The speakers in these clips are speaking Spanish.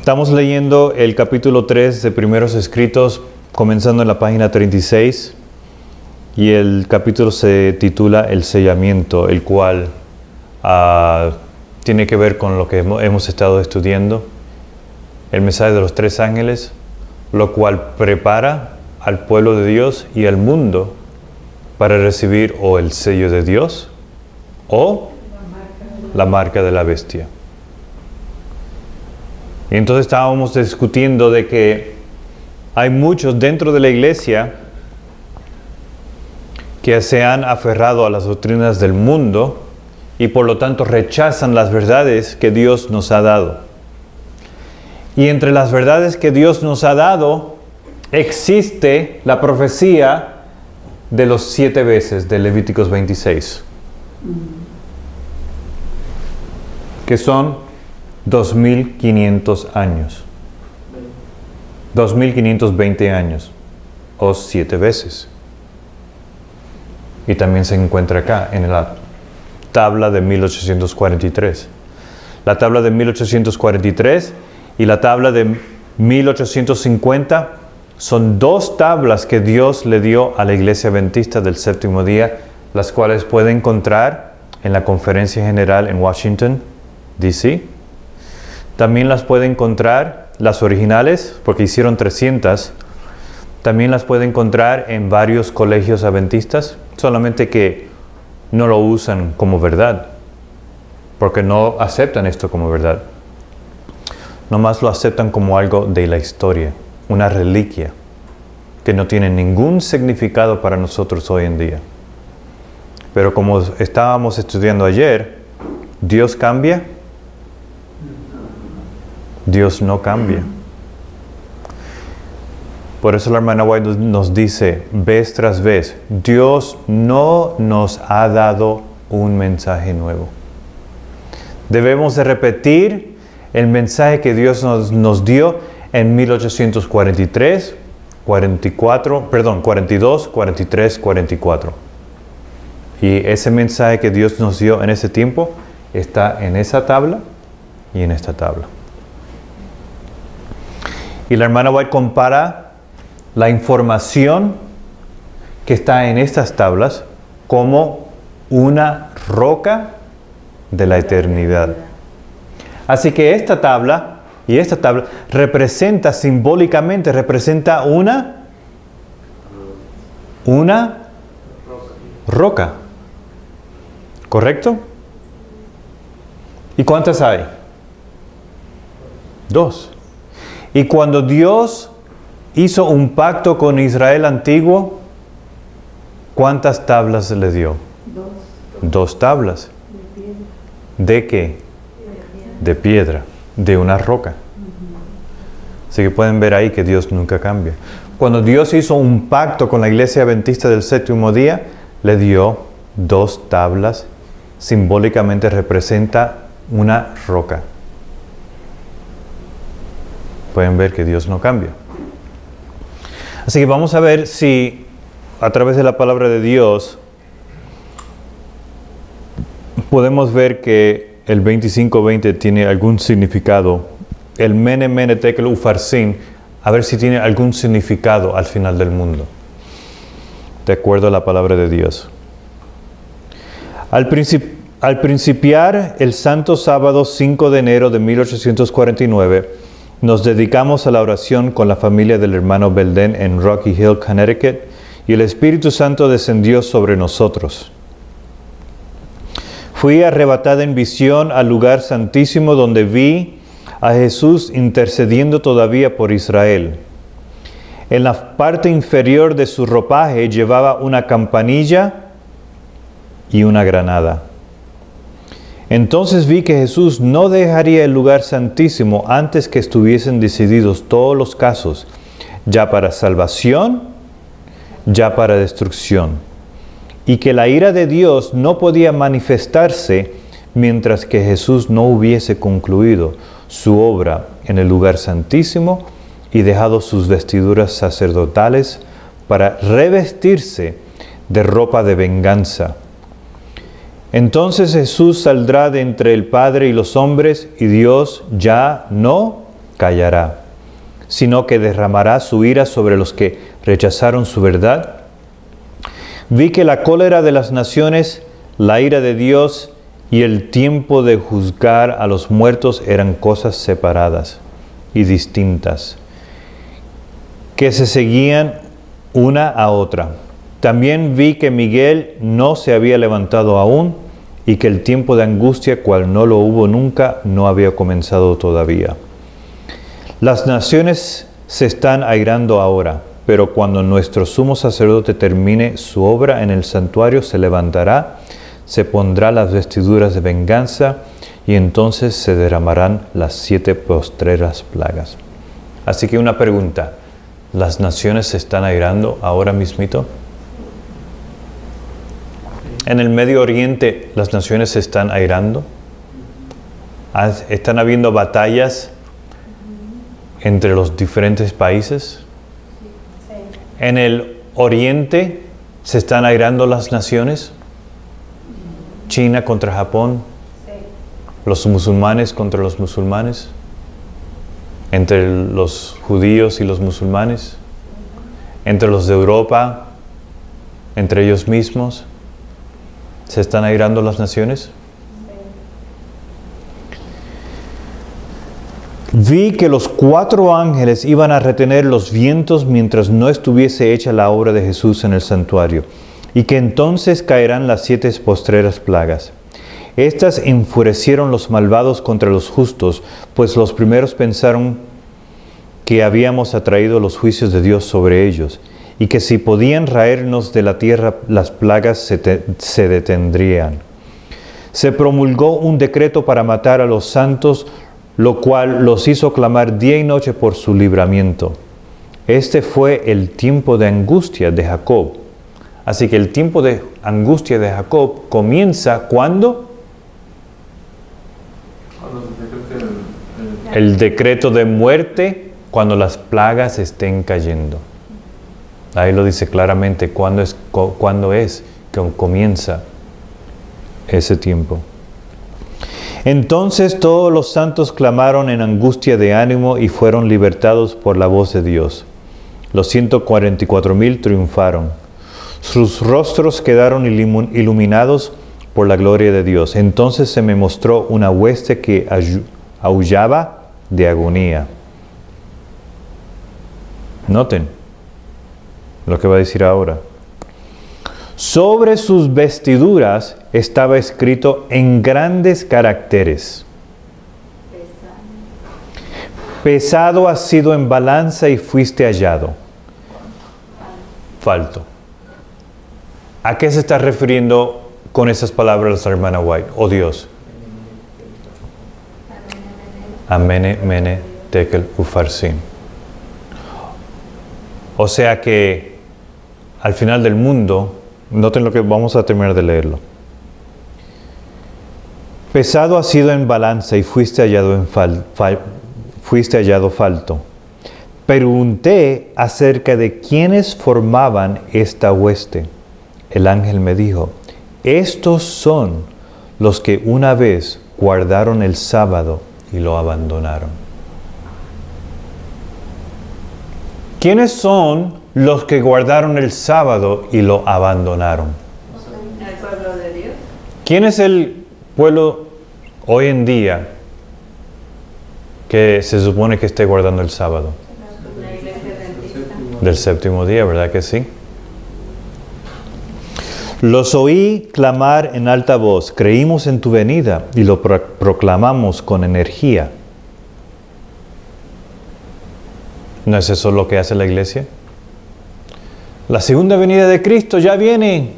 Estamos leyendo el capítulo 3 de Primeros Escritos, comenzando en la página 36, y el capítulo se titula El sellamiento, el cual tiene que ver con lo que hemos estado estudiando, el mensaje de los tres ángeles, lo cual prepara al pueblo de Dios y al mundo para recibir o el sello de Dios o la marca de la bestia. Y entonces estábamos discutiendo de que hay muchos dentro de la iglesia que se han aferrado a las doctrinas del mundo y por lo tanto rechazan las verdades que Dios nos ha dado. Y entre las verdades que Dios nos ha dado existe la profecía de los 7 veces de Levíticos 26, que son 2500 años, 2520 años, o 7 veces. Y también se encuentra acá, en la tabla de 1843. La tabla de 1843 y la tabla de 1850 son 2 tablas que Dios le dio a la Iglesia Adventista del Séptimo Día, las cuales puede encontrar en la Conferencia General en Washington, D.C., también las puede encontrar, las originales, porque hicieron 300, también las puede encontrar en varios colegios adventistas, solamente que no lo usan como verdad, porque no aceptan esto como verdad. Nomás lo aceptan como algo de la historia, una reliquia, que no tiene ningún significado para nosotros hoy en día. Pero como estábamos estudiando ayer, ¿Dios cambia? Dios no cambia. Por eso la hermana White nos dice vez tras vez, Dios no nos ha dado un mensaje nuevo. Debemos de repetir el mensaje que Dios nos dio en 1843, 42, 43, 44. Y ese mensaje que Dios nos dio en ese tiempo está en esa tabla y en esta tabla. Y la hermana White compara la información que está en estas tablas como una roca de la eternidad. Así que esta tabla y esta tabla representa simbólicamente, representa una roca. ¿Correcto? ¿Y cuántas hay? 2. Y cuando Dios hizo un pacto con Israel antiguo, ¿cuántas tablas le dio? 2 tablas. ¿De qué? De piedra, de una roca. Así que pueden ver ahí que Dios nunca cambia. Cuando Dios hizo un pacto con la Iglesia Adventista del Séptimo Día, le dio 2 tablas, simbólicamente representa una roca. Pueden ver que Dios no cambia. Así que vamos a ver si a través de la palabra de Dios podemos ver que el 2520 tiene algún significado. El Mene Mene Tekel Ufarsin, a ver si tiene algún significado al final del mundo, de acuerdo a la palabra de Dios. Al principiar el santo sábado 5 de enero de 1849, nos dedicamos a la oración con la familia del hermano Belden en Rocky Hill, Connecticut, y el Espíritu Santo descendió sobre nosotros. Fui arrebatada en visión al lugar santísimo donde vi a Jesús intercediendo todavía por Israel. En la parte inferior de su ropaje llevaba una campanilla y una granada. Entonces vi que Jesús no dejaría el lugar santísimo antes que estuviesen decididos todos los casos, ya para salvación, ya para destrucción, y que la ira de Dios no podía manifestarse mientras que Jesús no hubiese concluido su obra en el lugar santísimo y dejado sus vestiduras sacerdotales para revestirse de ropa de venganza. Entonces Jesús saldrá de entre el Padre y los hombres, y Dios ya no callará, sino que derramará su ira sobre los que rechazaron su verdad. Vi que la cólera de las naciones, la ira de Dios y el tiempo de juzgar a los muertos eran cosas separadas y distintas, que se seguían una a otra. También vi que Miguel no se había levantado aún y que el tiempo de angustia, cual no lo hubo nunca, no había comenzado todavía. Las naciones se están airando ahora, pero cuando nuestro sumo sacerdote termine su obra en el santuario, se levantará, se pondrá las vestiduras de venganza y entonces se derramarán las 7 postreras plagas. Así que una pregunta, ¿las naciones se están airando ahora mismito? En el Medio Oriente, ¿las naciones se están airando? ¿Están habiendo batallas entre los diferentes países? En el Oriente, ¿se están airando las naciones? China contra Japón, los musulmanes contra los musulmanes, entre los judíos y los musulmanes, entre los de Europa, entre ellos mismos. ¿Se están airando las naciones? Vi que los 4 ángeles iban a retener los vientos mientras no estuviese hecha la obra de Jesús en el santuario, y que entonces caerán las 7 postreras plagas. Estas enfurecieron los malvados contra los justos, pues los primeros pensaron que habíamos atraído los juicios de Dios sobre ellos, y que si podían raernos de la tierra, las plagas se detendrían. Se promulgó un decreto para matar a los santos, lo cual los hizo clamar día y noche por su libramiento. Este fue el tiempo de angustia de Jacob. Así que el tiempo de angustia de Jacob comienza ¿cuándo? El decreto de muerte, cuando las plagas estén cayendo. Ahí lo dice claramente cuándo es que comienza ese tiempo. Entonces todos los santos clamaron en angustia de ánimo y fueron libertados por la voz de Dios. Los 144,000 triunfaron. Sus rostros quedaron iluminados por la gloria de Dios. Entonces se me mostró una hueste que aullaba de agonía. Noten lo que va a decir ahora. Sobre sus vestiduras estaba escrito en grandes caracteres: pesado has sido en balanza y fuiste hallado falto. ¿A qué se está refiriendo con esas palabras la hermana White? Oh Dios. Amene, mene, tekel, ufarsin. O sea que al final del mundo, noten lo que vamos a terminar de leerlo. Pesado has sido en balanza y fuiste hallado falto. Pregunté acerca de quiénes formaban esta hueste. El ángel me dijo: estos son los que una vez guardaron el sábado y lo abandonaron. ¿Quiénes son los que guardaron el sábado y lo abandonaron? El pueblo de Dios. ¿Quién es el pueblo hoy en día que se supone que esté guardando el sábado? La iglesia adventista. Del séptimo día, ¿verdad que sí? Los oí clamar en alta voz: creímos en tu venida y lo proclamamos con energía. ¿No es eso lo que hace la iglesia? La segunda venida de Cristo ya viene,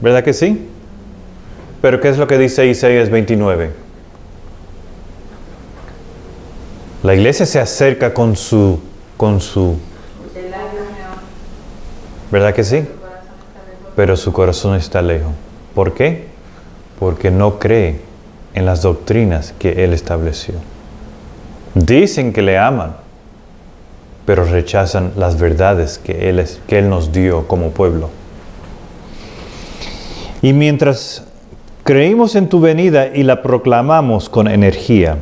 ¿verdad que sí? Pero ¿qué es lo que dice Isaías 29? La iglesia se acerca con su ¿verdad que sí? Pero su corazón está lejos. ¿Por qué? Porque no cree en las doctrinas que Él estableció. Dicen que le aman, pero rechazan las verdades que Él nos dio como pueblo. Y mientras creímos en tu venida y la proclamamos con energía,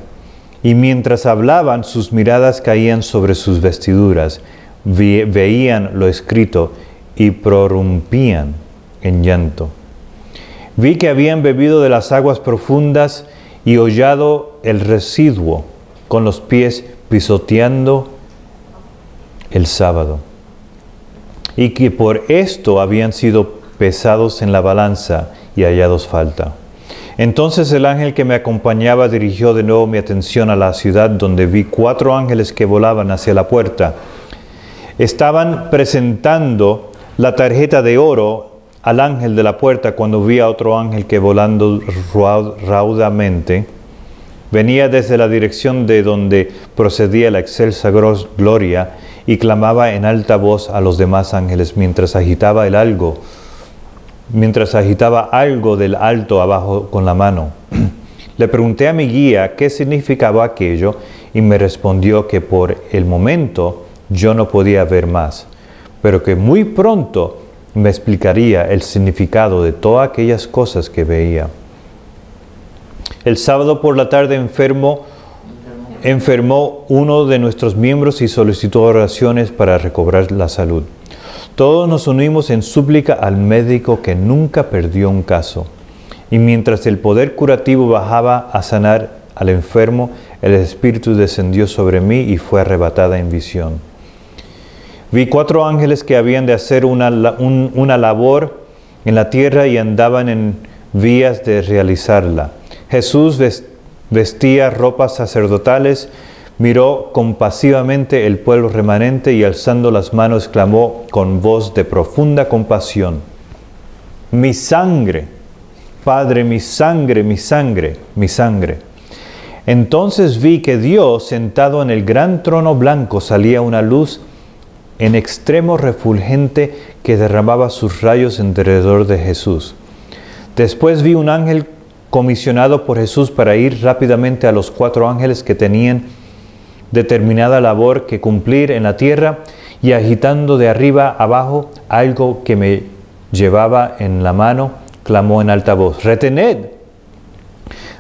Y mientras hablaban, sus miradas caían sobre sus vestiduras, veían lo escrito y prorrumpían en llanto. Vi que habían bebido de las aguas profundas y hollado el residuo con los pies pisoteando el sábado, y que por esto habían sido pesados en la balanza y hallados falta. Entonces el ángel que me acompañaba dirigió de nuevo mi atención a la ciudad, donde vi 4 ángeles que volaban hacia la puerta. Estaban presentando la tarjeta de oro al ángel de la puerta cuando vi a otro ángel que volando raudamente venía desde la dirección de donde procedía la excelsa gloria y clamaba en alta voz a los demás ángeles mientras agitaba algo del alto abajo con la mano. Le pregunté a mi guía qué significaba aquello y me respondió que por el momento yo no podía ver más, pero que muy pronto me explicaría el significado de todas aquellas cosas que veía. El sábado por la tarde enfermó uno de nuestros miembros y solicitó oraciones para recobrar la salud. Todos nos unimos en súplica al médico que nunca perdió un caso. Y mientras el poder curativo bajaba a sanar al enfermo, el Espíritu descendió sobre mí y fue arrebatada en visión. Vi 4 ángeles que habían de hacer una labor en la tierra y andaban en vías de realizarla. Jesús vestía ropas sacerdotales, miró compasivamente el pueblo remanente y alzando las manos clamó con voz de profunda compasión: mi sangre, Padre, mi sangre, mi sangre, mi sangre. Entonces vi que Dios, sentado en el gran trono blanco, salía una luz en extremo refulgente que derramaba sus rayos alrededor de Jesús. Después vi un ángel comisionado por Jesús para ir rápidamente a los 4 ángeles que tenían determinada labor que cumplir en la tierra, y agitando de arriba abajo algo que me llevaba en la mano, clamó en alta voz: retened,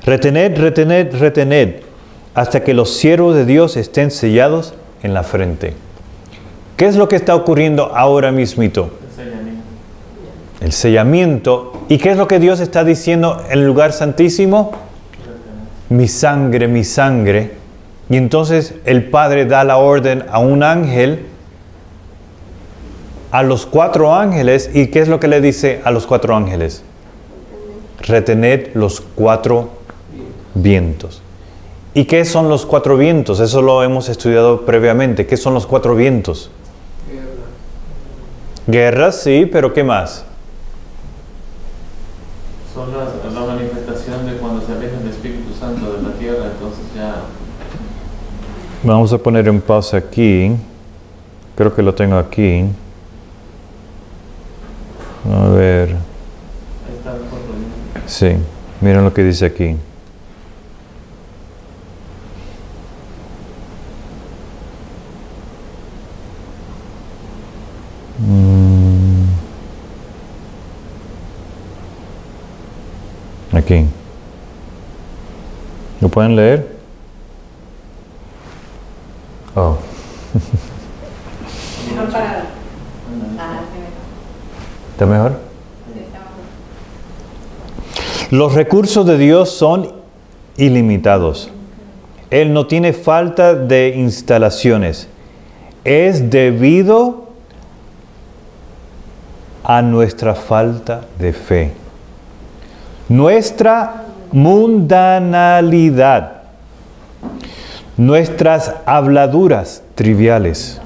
retened, retened, retened, hasta que los siervos de Dios estén sellados en la frente. ¿Qué es lo que está ocurriendo ahora mismito? El sellamiento. ¿Y qué es lo que Dios está diciendo en el lugar santísimo? Mi sangre, mi sangre. Y entonces el Padre da la orden a un ángel, a los 4 ángeles. ¿Y qué es lo que le dice a los 4 ángeles? Retened los 4 vientos. ¿Y qué son los 4 vientos? Eso lo hemos estudiado previamente. ¿Qué son los 4 vientos? Guerra, sí, pero ¿qué más? Son la manifestación de cuando se aleja el Espíritu Santo de la tierra, entonces ya... Vamos a poner en pausa aquí. Creo que lo tengo aquí. A ver. Ahí está el 4 vientos. Sí, miren lo que dice aquí. Aquí. ¿Lo pueden leer? Oh. Mejor parado. ¿Está mejor? Los recursos de Dios son ilimitados. Él no tiene falta de instalaciones. Es debido a nuestra falta de fe. Nuestra mundanalidad, nuestras habladurías triviales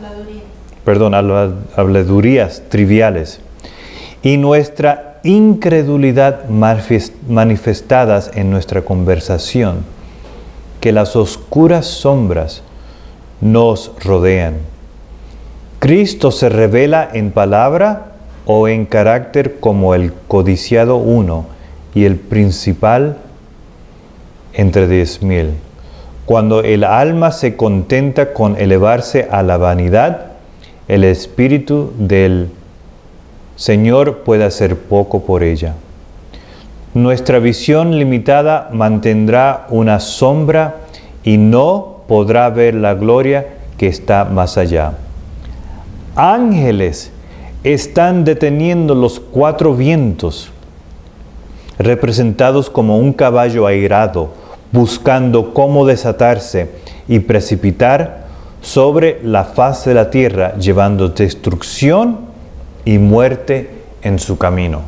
y nuestra incredulidad manifestadas en nuestra conversación, que las oscuras sombras nos rodean. Cristo se revela en palabra o en carácter como el codiciado uno y el principal entre 10,000. Cuando el alma se contenta con elevarse a la vanidad, el Espíritu del Señor puede hacer poco por ella. Nuestra visión limitada mantendrá una sombra y no podrá ver la gloria que está más allá. Ángeles están deteniendo los 4 vientos, representados como un caballo airado, buscando cómo desatarse y precipitar sobre la faz de la tierra, llevando destrucción y muerte en su camino.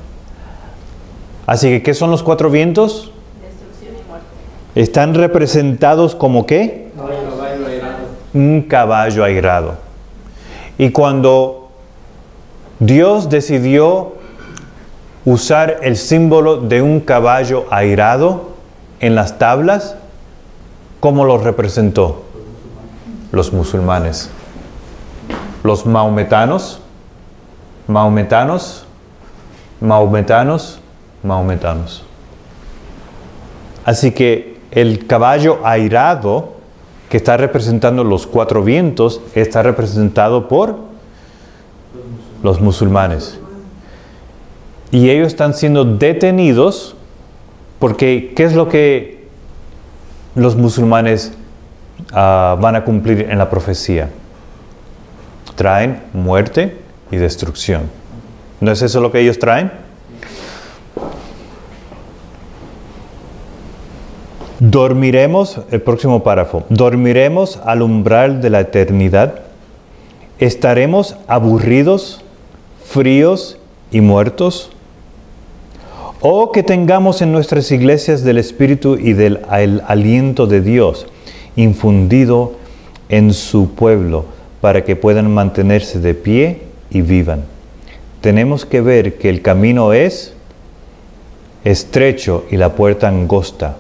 Así que, ¿qué son los 4 vientos? Destrucción y muerte. Están representados como ¿qué? Caballo airado. Un caballo airado. Y cuando Dios decidió usar el símbolo de un caballo airado en las tablas, ¿cómo lo representó? Los musulmanes. Los maometanos. Así que el caballo airado, que está representando los 4 vientos, está representado por los musulmanes. Y ellos están siendo detenidos porque ¿qué es lo que los musulmanes van a cumplir en la profecía? Traen muerte y destrucción. ¿No es eso lo que ellos traen? Dormiremos, el próximo párrafo, dormiremos al umbral de la eternidad, estaremos aburridos, fríos y muertos, o que tengamos en nuestras iglesias del Espíritu y del aliento de Dios infundido en su pueblo para que puedan mantenerse de pie y vivan. Tenemos que ver que el camino es estrecho y la puerta angosta,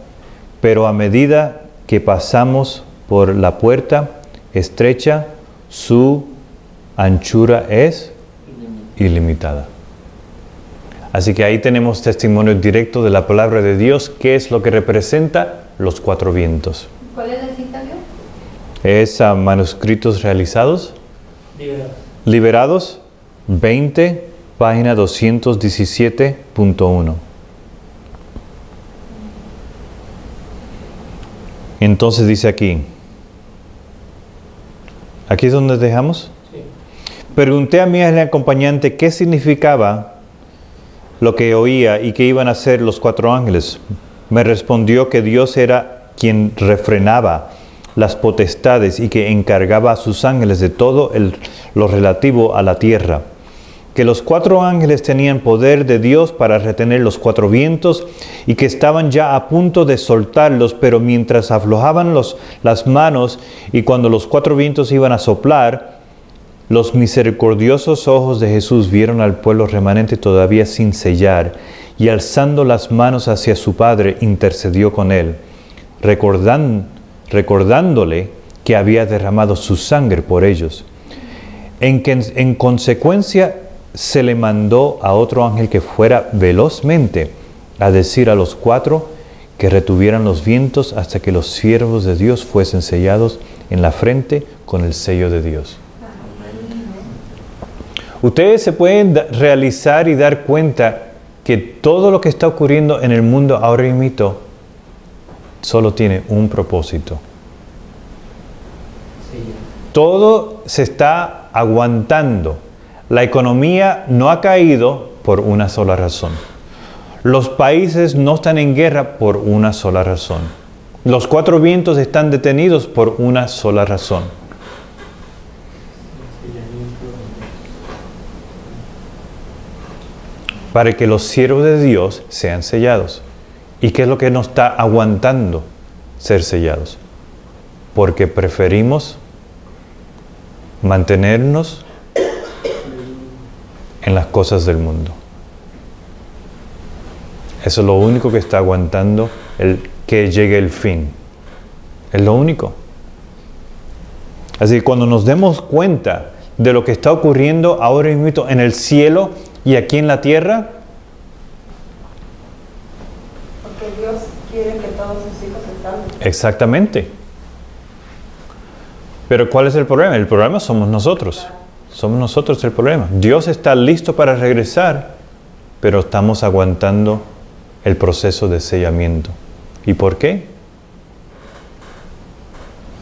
pero a medida que pasamos por la puerta estrecha, su anchura es ilimitada. Así que ahí tenemos testimonio directo de la palabra de Dios, que es lo que representa los 4 vientos. ¿Cuál es la cita, Dios? Es a manuscritos realizados. Liberados 20, página 217.1. Entonces dice aquí es donde dejamos. Sí. Pregunté a mi acompañante qué significaba lo que oía y qué iban a hacer los 4 ángeles. Me respondió que Dios era quien refrenaba las potestades y que encargaba a sus ángeles de todo lo relativo a la tierra. Que los 4 ángeles tenían poder de Dios para retener los 4 vientos y que estaban ya a punto de soltarlos, pero mientras aflojaban las manos y cuando los 4 vientos iban a soplar, los misericordiosos ojos de Jesús vieron al pueblo remanente todavía sin sellar y alzando las manos hacia su Padre intercedió con él, recordándole que había derramado su sangre por ellos. En consecuencia, se le mandó a otro ángel que fuera velozmente a decir a los 4 que retuvieran los vientos hasta que los siervos de Dios fuesen sellados en la frente con el sello de Dios. Ustedes se pueden realizar y dar cuenta que todo lo que está ocurriendo en el mundo ahora mismo solo tiene un propósito. Todo se está aguantando. La economía no ha caído por una sola razón. Los países no están en guerra por una sola razón. Los 4 vientos están detenidos por una sola razón. Para que los siervos de Dios sean sellados. ¿Y qué es lo que nos está aguantando ser sellados? Porque preferimos mantenernos en las cosas del mundo. Eso es lo único que está aguantando que llegue el fin. Es lo único. Así que cuando nos demos cuenta de lo que está ocurriendo ahora mismo en el cielo y aquí en la tierra, porque Dios quiere que todos sus hijos estén. Exactamente. Pero ¿cuál es el problema? El problema somos nosotros. Somos nosotros el problema. Dios está listo para regresar, pero estamos aguantando el proceso de sellamiento. ¿Y por qué?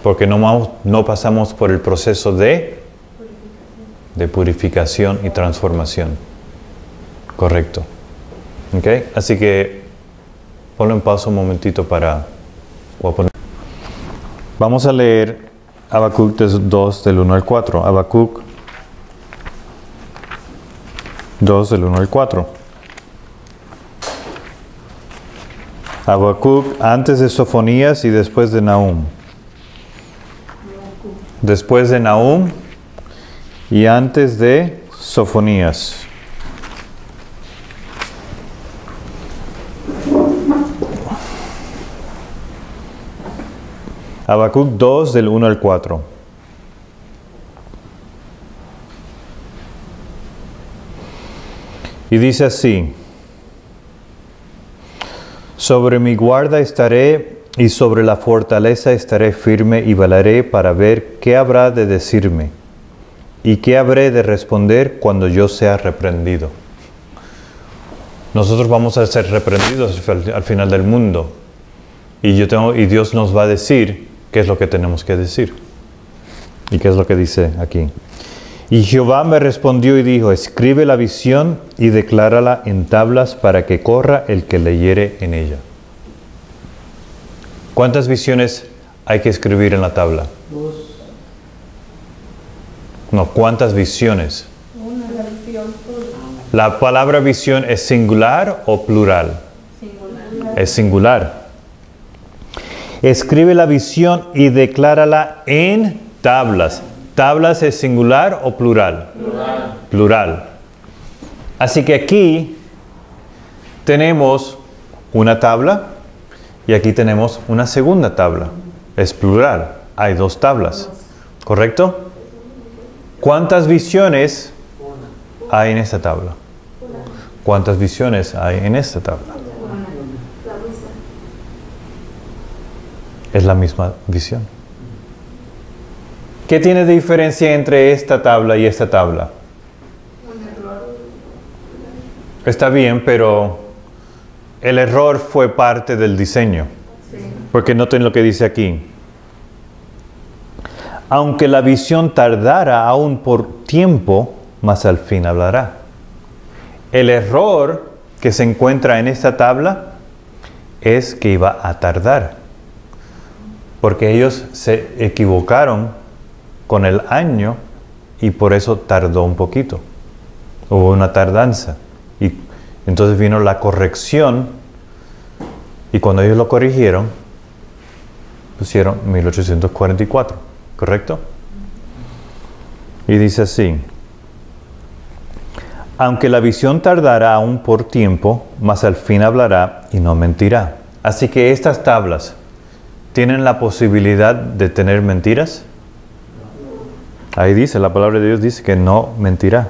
Porque no pasamos por el proceso de purificación y transformación. Correcto. ¿Ok? Así que ponlo en pausa un momentito para... Vamos a leer Habacuc 2 del 1 al 4. Habacuc 2 del 1 al 4. Habacuc antes de Sofonías y después de Nahum. Después de Nahum y antes de Sofonías. Habacuc 2 del 1 al 4. Y dice así: sobre mi guarda estaré y sobre la fortaleza estaré firme y velaré para ver qué habrá de decirme y qué habré de responder cuando yo sea reprendido. Nosotros vamos a ser reprendidos al final del mundo y Dios nos va a decir qué es lo que tenemos que decir. ¿Y qué es lo que dice aquí? Y Jehová me respondió y dijo: escribe la visión y declárala en tablas para que corra el que leyere en ella. ¿Cuántas visiones hay que escribir en la tabla? 2. No, ¿cuántas visiones? Una visión. ¿La palabra visión es singular o plural? Singular. Es singular. Escribe la visión y declárala en tablas. ¿Tablas es singular o plural? Plural. Plural. Así que aquí tenemos una tabla y aquí tenemos una segunda tabla. Es plural. Hay 2 tablas. ¿Correcto? ¿Cuántas visiones hay en esta tabla? ¿Cuántas visiones hay en esta tabla? Es la misma visión. ¿Qué tiene de diferencia entre esta tabla y esta tabla? Está bien, pero el error fue parte del diseño. Porque noten lo que dice aquí. Aunque la visión tardara aún por tiempo, mas al fin hablará. El error que se encuentra en esta tabla es que iba a tardar. Porque ellos se equivocaron con el año y por eso tardó un poquito. Hubo una tardanza. Y entonces vino la corrección y cuando ellos lo corrigieron, pusieron 1844. ¿Correcto? Y dice así: aunque la visión tardará aún por tiempo, mas al fin hablará y no mentirá. Así que estas tablas tienen la posibilidad de tener mentiras. Ahí dice, la palabra de Dios dice que no mentirá.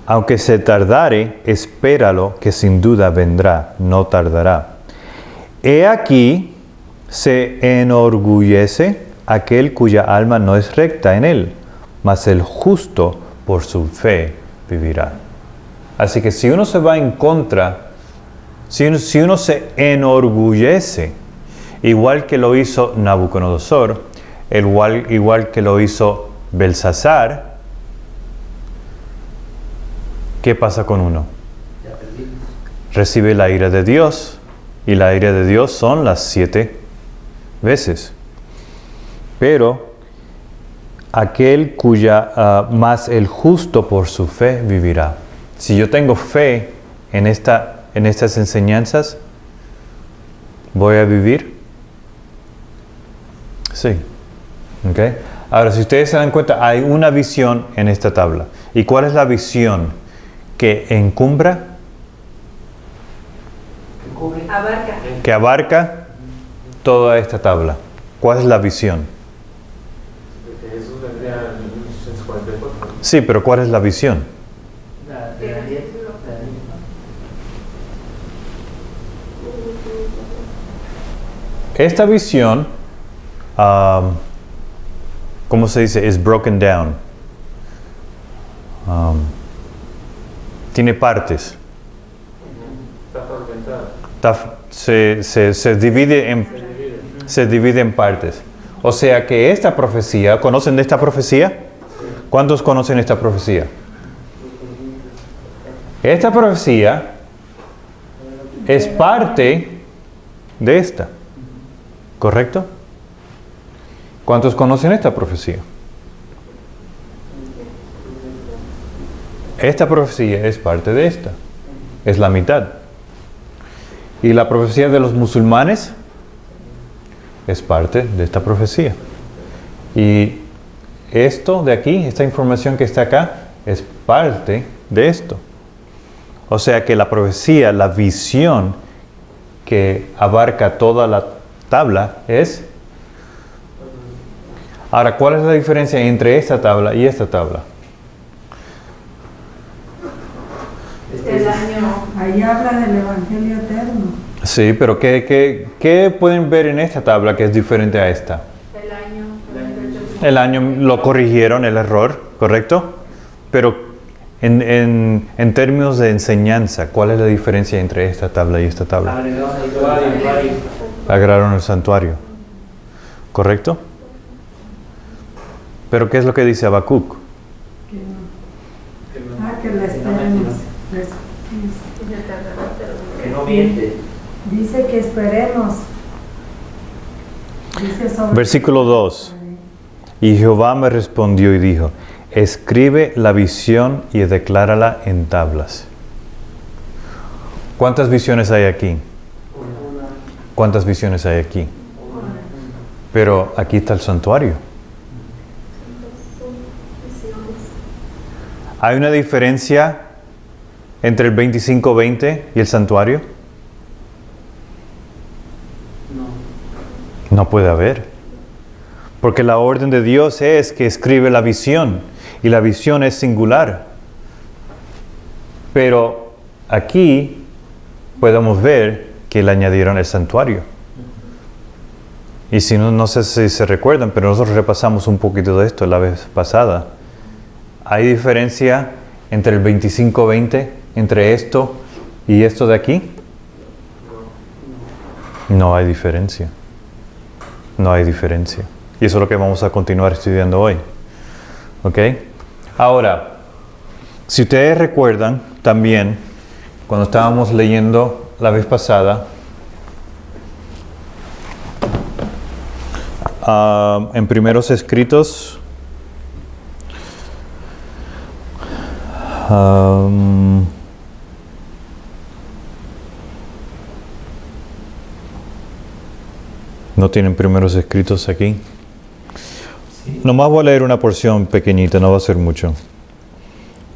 Aunque se tardare, espéralo, que sin duda vendrá, no tardará. He aquí, se enorgullece aquel cuya alma no es recta en él, mas el justo por su fe vivirá. Así que si uno se va en contra, si uno se enorgullece, igual que lo hizo Nabucodonosor, igual que lo hizo Belsasar, ¿qué pasa con uno? Recibe la ira de Dios, y la ira de Dios son las 7 veces. Pero aquel más el justo por su fe vivirá. Si yo tengo fe en estas enseñanzas, ¿voy a vivir? Sí. ¿Okay? Ahora, si ustedes se dan cuenta, hay una visión en esta tabla. ¿Y cuál es la visión que encumbra? Abarca. Que abarca toda esta tabla. ¿Cuál es la visión? Jesús vendría en 1844. Sí, pero ¿cuál es la visión? Esta visión, ¿cómo se dice? Es broken down. Tiene partes. Está fragmentada. Se divide en partes. O sea que esta profecía, ¿conocen de esta profecía? ¿Cuántos conocen esta profecía? Esta profecía es parte de esta, ¿correcto? ¿Cuántos conocen esta profecía? Esta profecía es parte de esta, es la mitad. Y la profecía de los musulmanes es parte de esta profecía. Y esto de aquí, esta información que está acá, es parte de esto. O sea que la profecía, la visión que abarca toda la tabla es... Ahora, ¿cuál es la diferencia entre esta tabla y esta tabla? El año. Ahí habla del Evangelio eterno. Sí, pero ¿qué pueden ver en esta tabla que es diferente a esta? El año. El año lo corrigieron, el error, ¿correcto? Pero en términos de enseñanza, ¿cuál es la diferencia entre esta tabla y esta tabla? Agregaron el santuario, ¿correcto? Pero ¿qué es lo que dice Habacuc? Que la esperemos. Que no miente. Dice que esperemos. Dice sobre... Versículo 2. Y Jehová me respondió y dijo, escribe la visión y declárala en tablas. ¿Cuántas visiones hay aquí? ¿Cuántas visiones hay aquí? Pero aquí está el santuario. ¿Hay una diferencia entre el 25:20 y el santuario? No puede haber. Porque la orden de Dios es que escribe la visión. Y la visión es singular. Pero aquí podemos ver que le añadieron el santuario. Y si no sé si se recuerdan, pero nosotros repasamos un poquito de esto la vez pasada. ¿Hay diferencia entre el 25:20, entre esto y esto de aquí? No hay diferencia. No hay diferencia. Y eso es lo que vamos a continuar estudiando hoy. ¿Ok? Ahora, si ustedes recuerdan también, cuando estábamos leyendo la vez pasada, en Primeros Escritos, no tienen Primeros Escritos aquí. Nomás voy a leer una porción pequeñita, no va a ser mucho.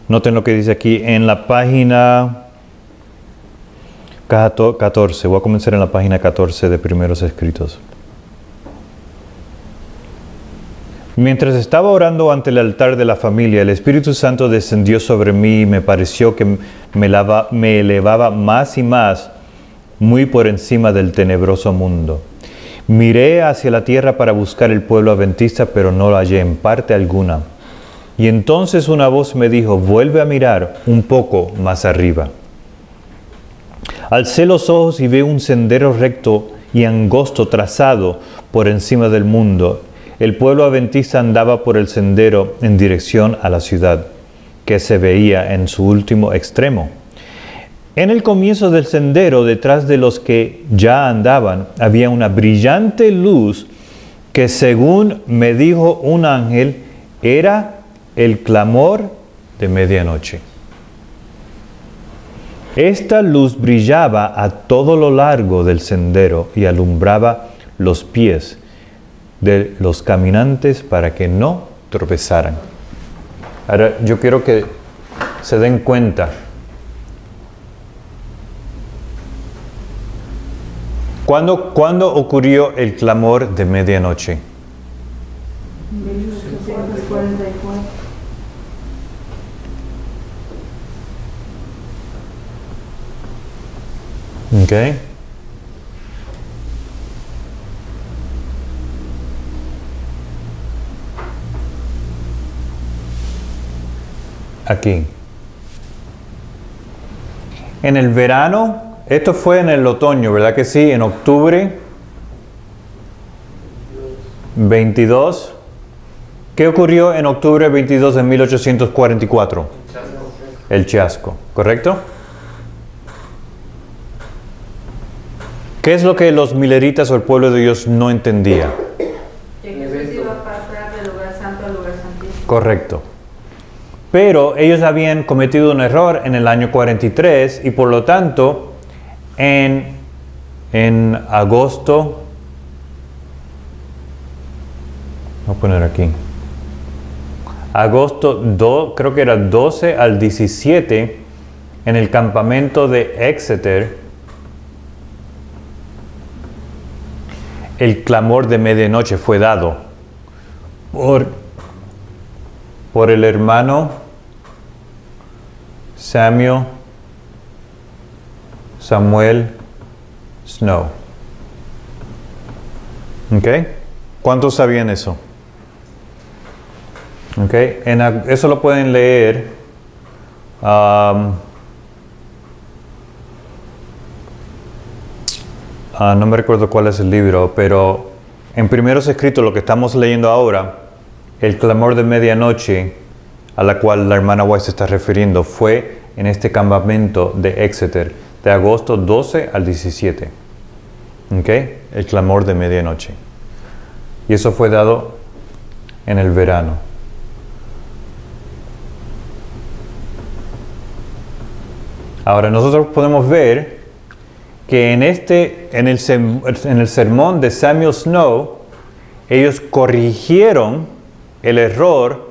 Noten lo que dice aquí en la página 14. Voy a comenzar en la página 14 de Primeros Escritos. Mientras estaba orando ante el altar de la familia, el Espíritu Santo descendió sobre mí y me pareció que me elevaba más y más, muy por encima del tenebroso mundo. Miré hacia la tierra para buscar el pueblo adventista, pero no lo hallé en parte alguna. Y entonces una voz me dijo, vuelve a mirar un poco más arriba. Alcé los ojos y vi un sendero recto y angosto trazado por encima del mundo. El pueblo adventista andaba por el sendero en dirección a la ciudad, que se veía en su último extremo. En el comienzo del sendero, detrás de los que ya andaban, había una brillante luz que, según me dijo un ángel, era el clamor de medianoche. Esta luz brillaba a todo lo largo del sendero y alumbraba los pies de los caminantes para que no tropezaran. Ahora, yo quiero que se den cuenta. ¿Cuándo ocurrió el clamor de medianoche? 1844. Okay. Aquí. En el verano, esto fue en el otoño, ¿verdad que sí? En octubre. 22. ¿Qué ocurrió en octubre 22 de 1844? El chasco, ¿correcto? ¿Qué es lo que los mileritas o el pueblo de Dios no entendía? Que Jesús iba a pasar del lugar santo al lugar santísimo. Correcto. Pero ellos habían cometido un error en el año 43 y por lo tanto en agosto, voy a poner aquí, creo que era 12 al 17, en el campamento de Exeter, el clamor de medianoche fue dado por el hermano Samuel Snow. ¿Ok? ¿Cuántos sabían eso? ¿Ok? Eso lo pueden leer. No me recuerdo cuál es el libro, pero en Primeros Escritos, lo que estamos leyendo ahora, el clamor de medianoche, a la cual la hermana White se está refiriendo, fue en este campamento de Exeter, de agosto 12 al 17. ¿Ok? El clamor de medianoche. Y eso fue dado en el verano. Ahora nosotros podemos ver que en el sermón de Samuel Snow, ellos corrigieron el error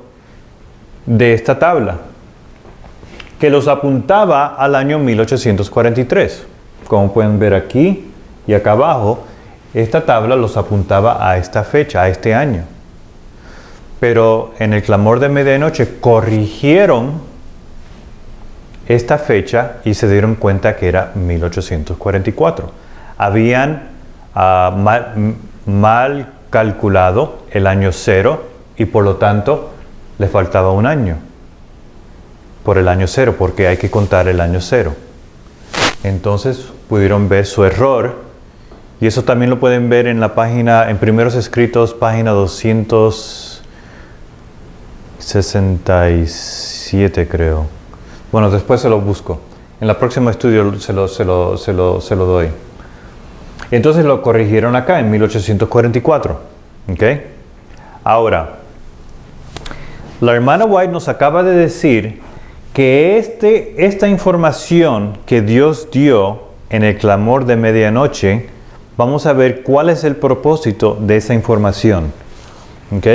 de esta tabla, que los apuntaba al año 1843. Como pueden ver aquí y acá abajo, esta tabla los apuntaba a esta fecha, a este año. Pero en el clamor de medianoche corrigieron esta fecha y se dieron cuenta que era 1844. Habían mal calculado el año 0 y por lo tanto le faltaba un año por el año 0, porque hay que contar el año 0. Entonces pudieron ver su error, y eso también lo pueden ver en la página, en Primeros Escritos, página 267, creo. Bueno, después se lo busco. En la próxima estudio se lo doy. Entonces lo corrigieron acá en 1844. ¿Ok? Ahora, la hermana White nos acaba de decir que esta información que Dios dio en el clamor de medianoche, vamos a ver cuál es el propósito de esa información. ¿Ok?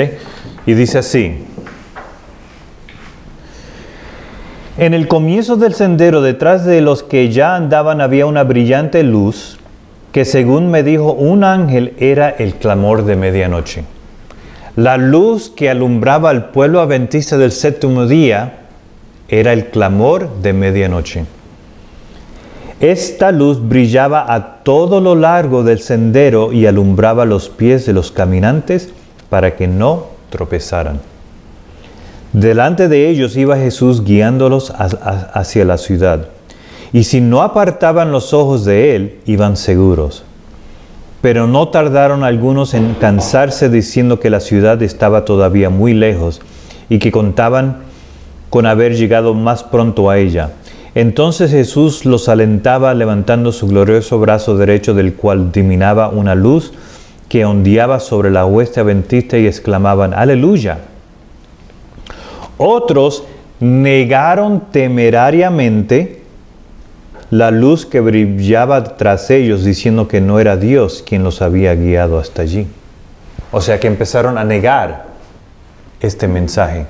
Y dice así: en el comienzo del sendero, detrás de los que ya andaban, había una brillante luz, que según me dijo un ángel, era el clamor de medianoche. La luz que alumbraba al pueblo adventista del séptimo día era el clamor de medianoche. Esta luz brillaba a todo lo largo del sendero y alumbraba los pies de los caminantes para que no tropezaran. Delante de ellos iba Jesús guiándolos hacia la ciudad. Y si no apartaban los ojos de él, iban seguros. Pero no tardaron algunos en cansarse diciendo que la ciudad estaba todavía muy lejos y que contaban con haber llegado más pronto a ella. Entonces Jesús los alentaba levantando su glorioso brazo derecho, del cual diminaba una luz que ondeaba sobre la hueste adventista, y exclamaban: ¡Aleluya! Otros negaron temerariamente la luz que brillaba tras ellos, diciendo que no era Dios quien los había guiado hasta allí. O sea que empezaron a negar este mensaje.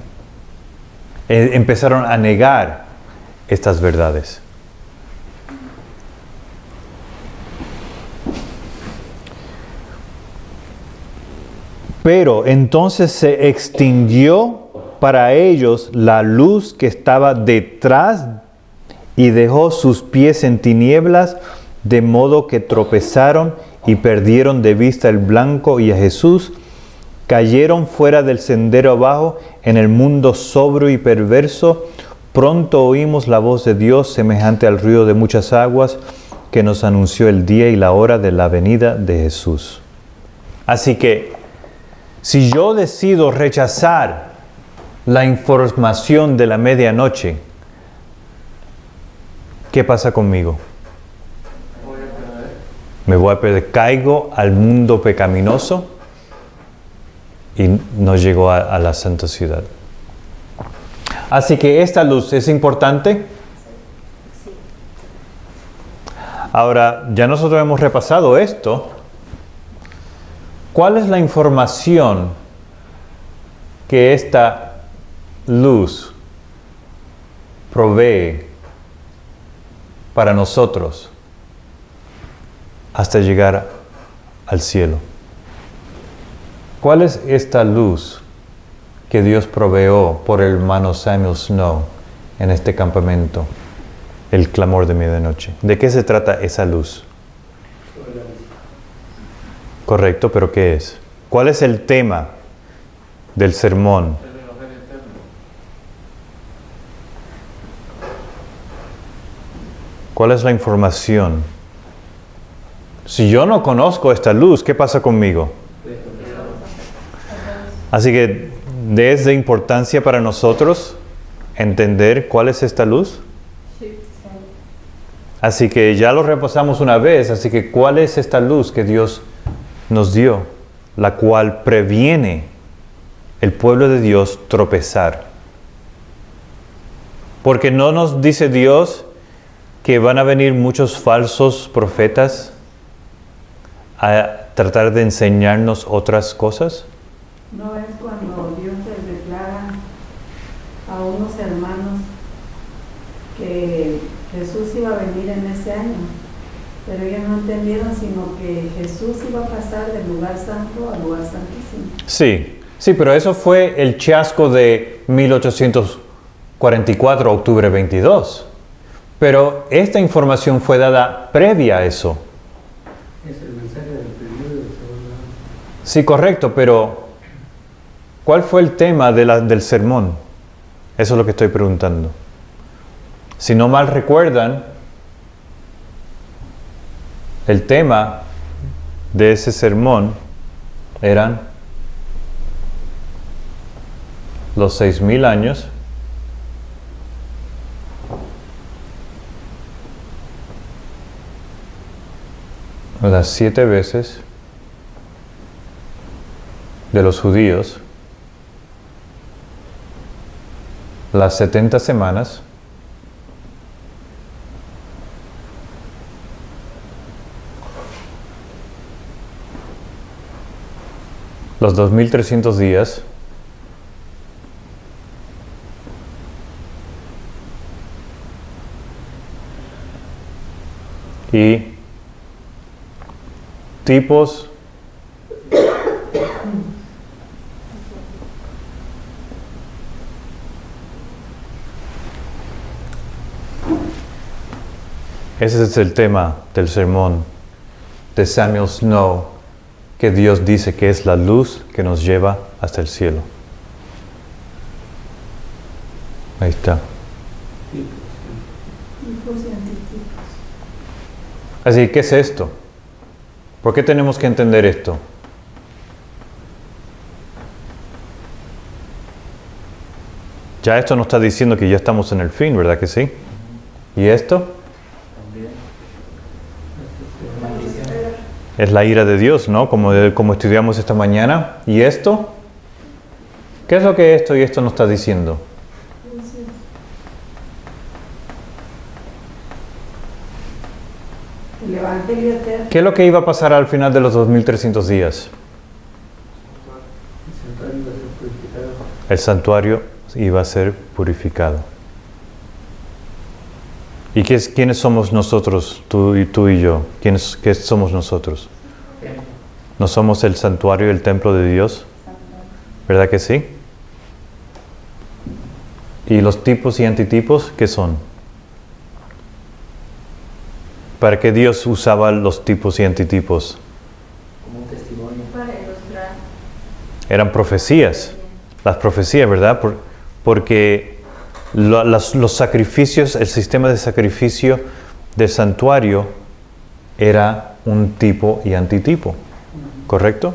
Empezaron a negar estas verdades. Pero entonces se extinguió para ellos la luz que estaba detrás y dejó sus pies en tinieblas, de modo que tropezaron y perdieron de vista el blanco y a Jesús. Cayeron fuera del sendero abajo en el mundo sobrio y perverso. Pronto oímos la voz de Dios semejante al ruido de muchas aguas, que nos anunció el día y la hora de la venida de Jesús. Así que Si yo decido rechazar la información de la medianoche, ¿qué pasa conmigo? Me voy a perder. Caigo al mundo pecaminoso y no llego a la santa ciudad. Así que esta luz es importante. Ahora, ya nosotros hemos repasado esto. ¿Cuál es la información que esta luz provee para nosotros hasta llegar al cielo? ¿Cuál es esta luz que Dios proveó por el hermano Samuel Snow en este campamento, el clamor de medianoche? ¿De qué se trata esa luz? Correcto, pero ¿qué es? ¿Cuál es el tema del sermón? El Evangelio eterno. ¿Cuál es la información? Si yo no conozco esta luz, ¿qué pasa conmigo? Así que es de importancia para nosotros entender cuál es esta luz. Así que ya lo repasamos una vez, así que ¿cuál es esta luz que Dios nos dio? La cual previene el pueblo de Dios tropezar. Porque no nos dice Dios que van a venir muchos falsos profetas a tratar de enseñarnos otras cosas. No es cuando Dios les declara a unos hermanos que Jesús iba a venir en ese año, pero ellos no entendieron sino que Jesús iba a pasar del lugar santo al lugar santísimo. Sí, pero eso fue el chasco de 1844, octubre 22. Pero esta información fue dada previa a eso. Es el mensaje del primero y del segundo. Sí, correcto, pero ¿cuál fue el tema del sermón? Eso es lo que estoy preguntando. Si no mal recuerdan, el tema de ese sermón eran los 6,000 años, las 7 veces de los judíos, las 70 semanas, los 2300 días, y tipos ese es el tema del sermón de Samuel Snow, que Dios dice que es la luz que nos lleva hasta el cielo. Ahí está. Tipos y antitipos. Así, ¿qué es esto? ¿Por qué tenemos que entender esto? Ya esto nos está diciendo que ya estamos en el fin, ¿verdad que sí? ¿Y esto? Es la ira de Dios, ¿no? Como estudiamos esta mañana. ¿Y esto? ¿Qué es lo que esto y esto nos está diciendo? El Evangelio eterno. ¿Qué es lo que iba a pasar al final de los 2300 días? El santuario iba a ser purificado. El santuario iba a ser purificado. ¿Y quiénes somos nosotros, tú y yo? ¿Qué somos nosotros? ¿No somos el santuario y el templo de Dios? ¿Verdad que sí? ¿Y los tipos y antitipos qué son? ¿Para qué Dios usaba los tipos y antitipos? Como un testimonio. Para ilustrar. Eran profecías. Las profecías, ¿verdad? Porque los sacrificios, el sistema de sacrificio del santuario era un tipo y antitipo. ¿Correcto?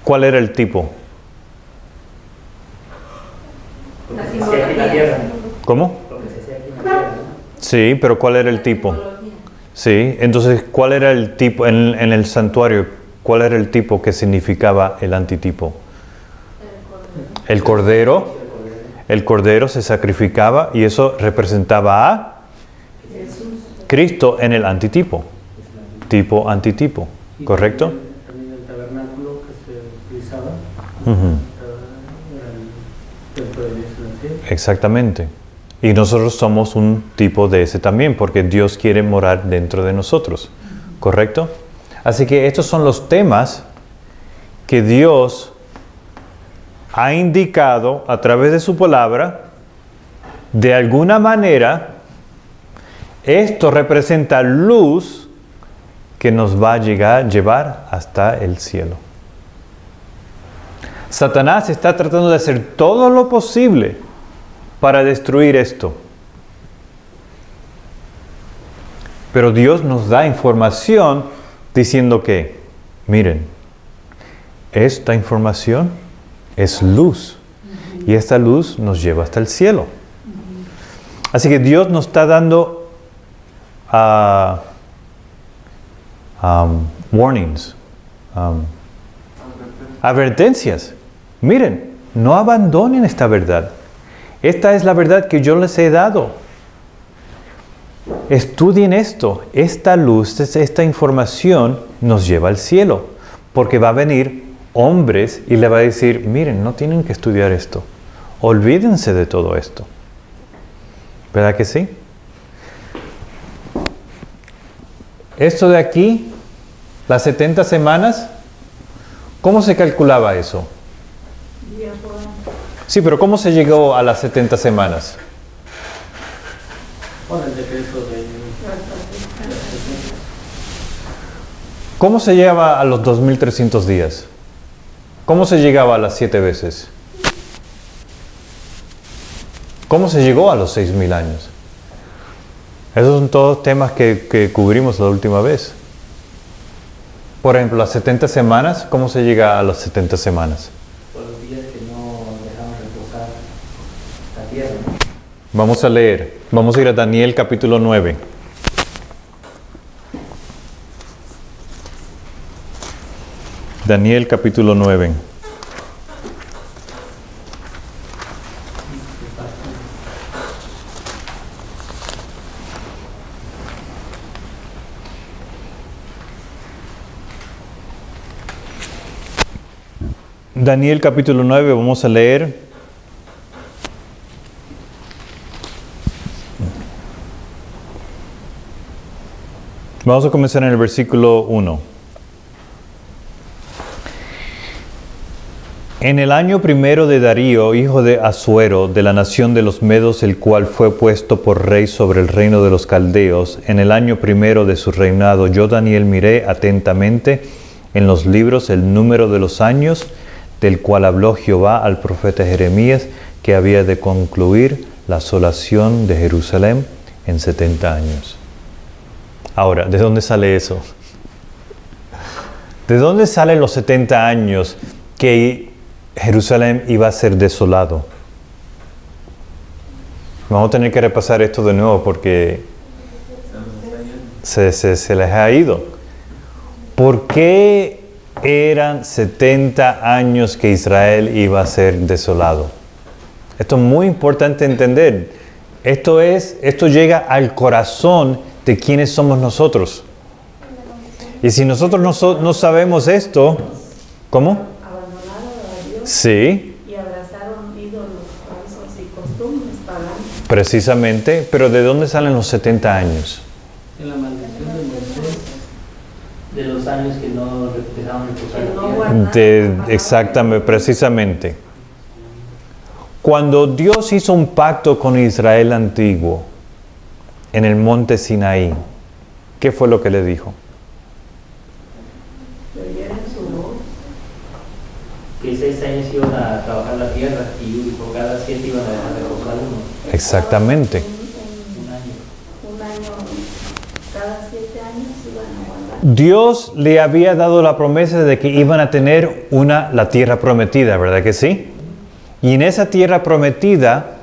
¿Cuál era el tipo? Lo que se hacía aquí en la tierra. ¿Cómo? Lo que se hacía aquí en la tierra, ¿no? Sí, pero ¿cuál era el tipo? Sí, entonces, ¿cuál era el tipo en el santuario? ¿Cuál era el tipo que significaba el antitipo? El cordero. El cordero se sacrificaba y eso representaba a Cristo en el antitipo. Tipo, antitipo. ¿Correcto? También el tabernáculo que se utilizaba. Ujú. Era el templo de Dios en el cielo. Exactamente. Y nosotros somos un tipo de ese también, porque Dios quiere morar dentro de nosotros. ¿Correcto? Así que estos son los temas que Dios ha indicado a través de su palabra. De alguna manera, esto representa luz que nos va a llevar hasta el cielo. Satanás está tratando de hacer todo lo posible para destruir esto. Pero Dios nos da información diciendo que, miren, esta información es luz. Y esta luz nos lleva hasta el cielo. Así que Dios nos está dando warnings, advertencias. Miren, no abandonen esta verdad. Esta es la verdad que yo les he dado. Estudien esto. Esta luz, esta información nos lleva al cielo. Porque va a venir hombres y le va a decir, miren, no tienen que estudiar esto. Olvídense de todo esto. ¿Verdad que sí? Esto de aquí, las 70 semanas, ¿cómo se calculaba eso? Sí, pero ¿cómo se llegó a las 70 semanas? Con el decreto de... ¿Cómo se llegaba a los 2300 días? ¿Cómo se llegaba a las 7 veces? ¿Cómo se llegó a los 6000 años? Esos son todos temas que cubrimos la última vez. Por ejemplo, las 70 semanas, ¿cómo se llega a las 70 semanas? Por los días que no dejaban reposar la tierra. Vamos a leer. Vamos a ir a Daniel capítulo 9. Daniel capítulo 9. Daniel capítulo 9, vamos a leer. Vamos a comenzar en el versículo 1. En el año primero de Darío, hijo de Asuero, de la nación de los Medos, el cual fue puesto por rey sobre el reino de los Caldeos, en el año primero de su reinado, yo Daniel miré atentamente en los libros el número de los años, del cual habló Jehová al profeta Jeremías, que había de concluir la asolación de Jerusalén en 70 años. Ahora, ¿de dónde sale eso? ¿De dónde salen los 70 años que Jerusalén iba a ser desolado? Vamos a tener que repasar esto de nuevo porque se les ha ido. ¿Por qué eran 70 años que Israel iba a ser desolado? Esto es muy importante entender. Esto llega al corazón de quiénes somos nosotros. Y si nosotros no sabemos esto, ¿cómo? Abandonaron a Dios Sí, y abrazaron ídolos falsos y costumbres paganas. precisamente. Pero ¿de dónde salen los 70 años? En la maldición de Moisés, de los años que no dejaban reposar Que la no tierra. guardaron. Exactamente, precisamente. Cuando Dios hizo un pacto con Israel antiguo en el monte Sinaí, ¿qué fue lo que le dijo? Que oyeran su voz. Que 6 años iban a trabajar la tierra y por cada 7 iban a dejar reposar uno. Exactamente. Un año. Un año, cada 7 años iban a guardar Dios le había dado la promesa de que iban a tener la tierra prometida, ¿verdad que sí? Y en esa tierra prometida,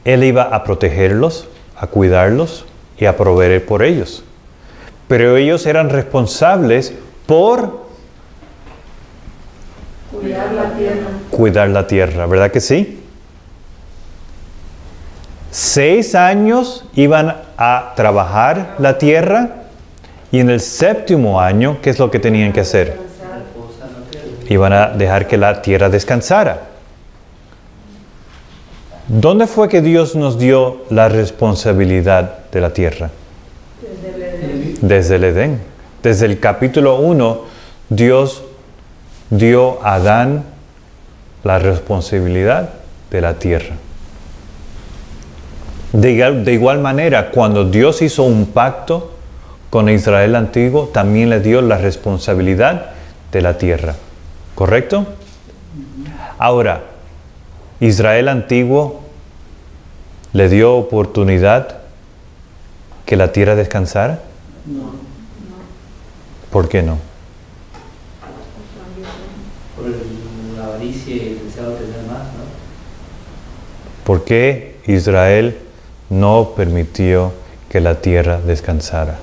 Él iba a protegerlos, a cuidarlos y a proveer por ellos. Pero ellos eran responsables por cuidar la tierra, ¿verdad que sí? 6 años iban a trabajar la tierra y en el 7º año, ¿qué es lo que tenían que hacer? Iban a dejar que la tierra descansara. ¿Dónde fue que Dios nos dio la responsabilidad de la tierra? Desde el Edén. Desde el capítulo 1, Dios dio a Adán la responsabilidad de la tierra. De igual manera, cuando Dios hizo un pacto con Israel antiguo, también le dio la responsabilidad de la tierra. ¿Correcto? Ahora, Israel antiguo le dio oportunidad que la tierra descansara. No. ¿Por qué no? Por la avaricia y el deseo de tener más, ¿no? ¿Por qué Israel no permitió que la tierra descansara?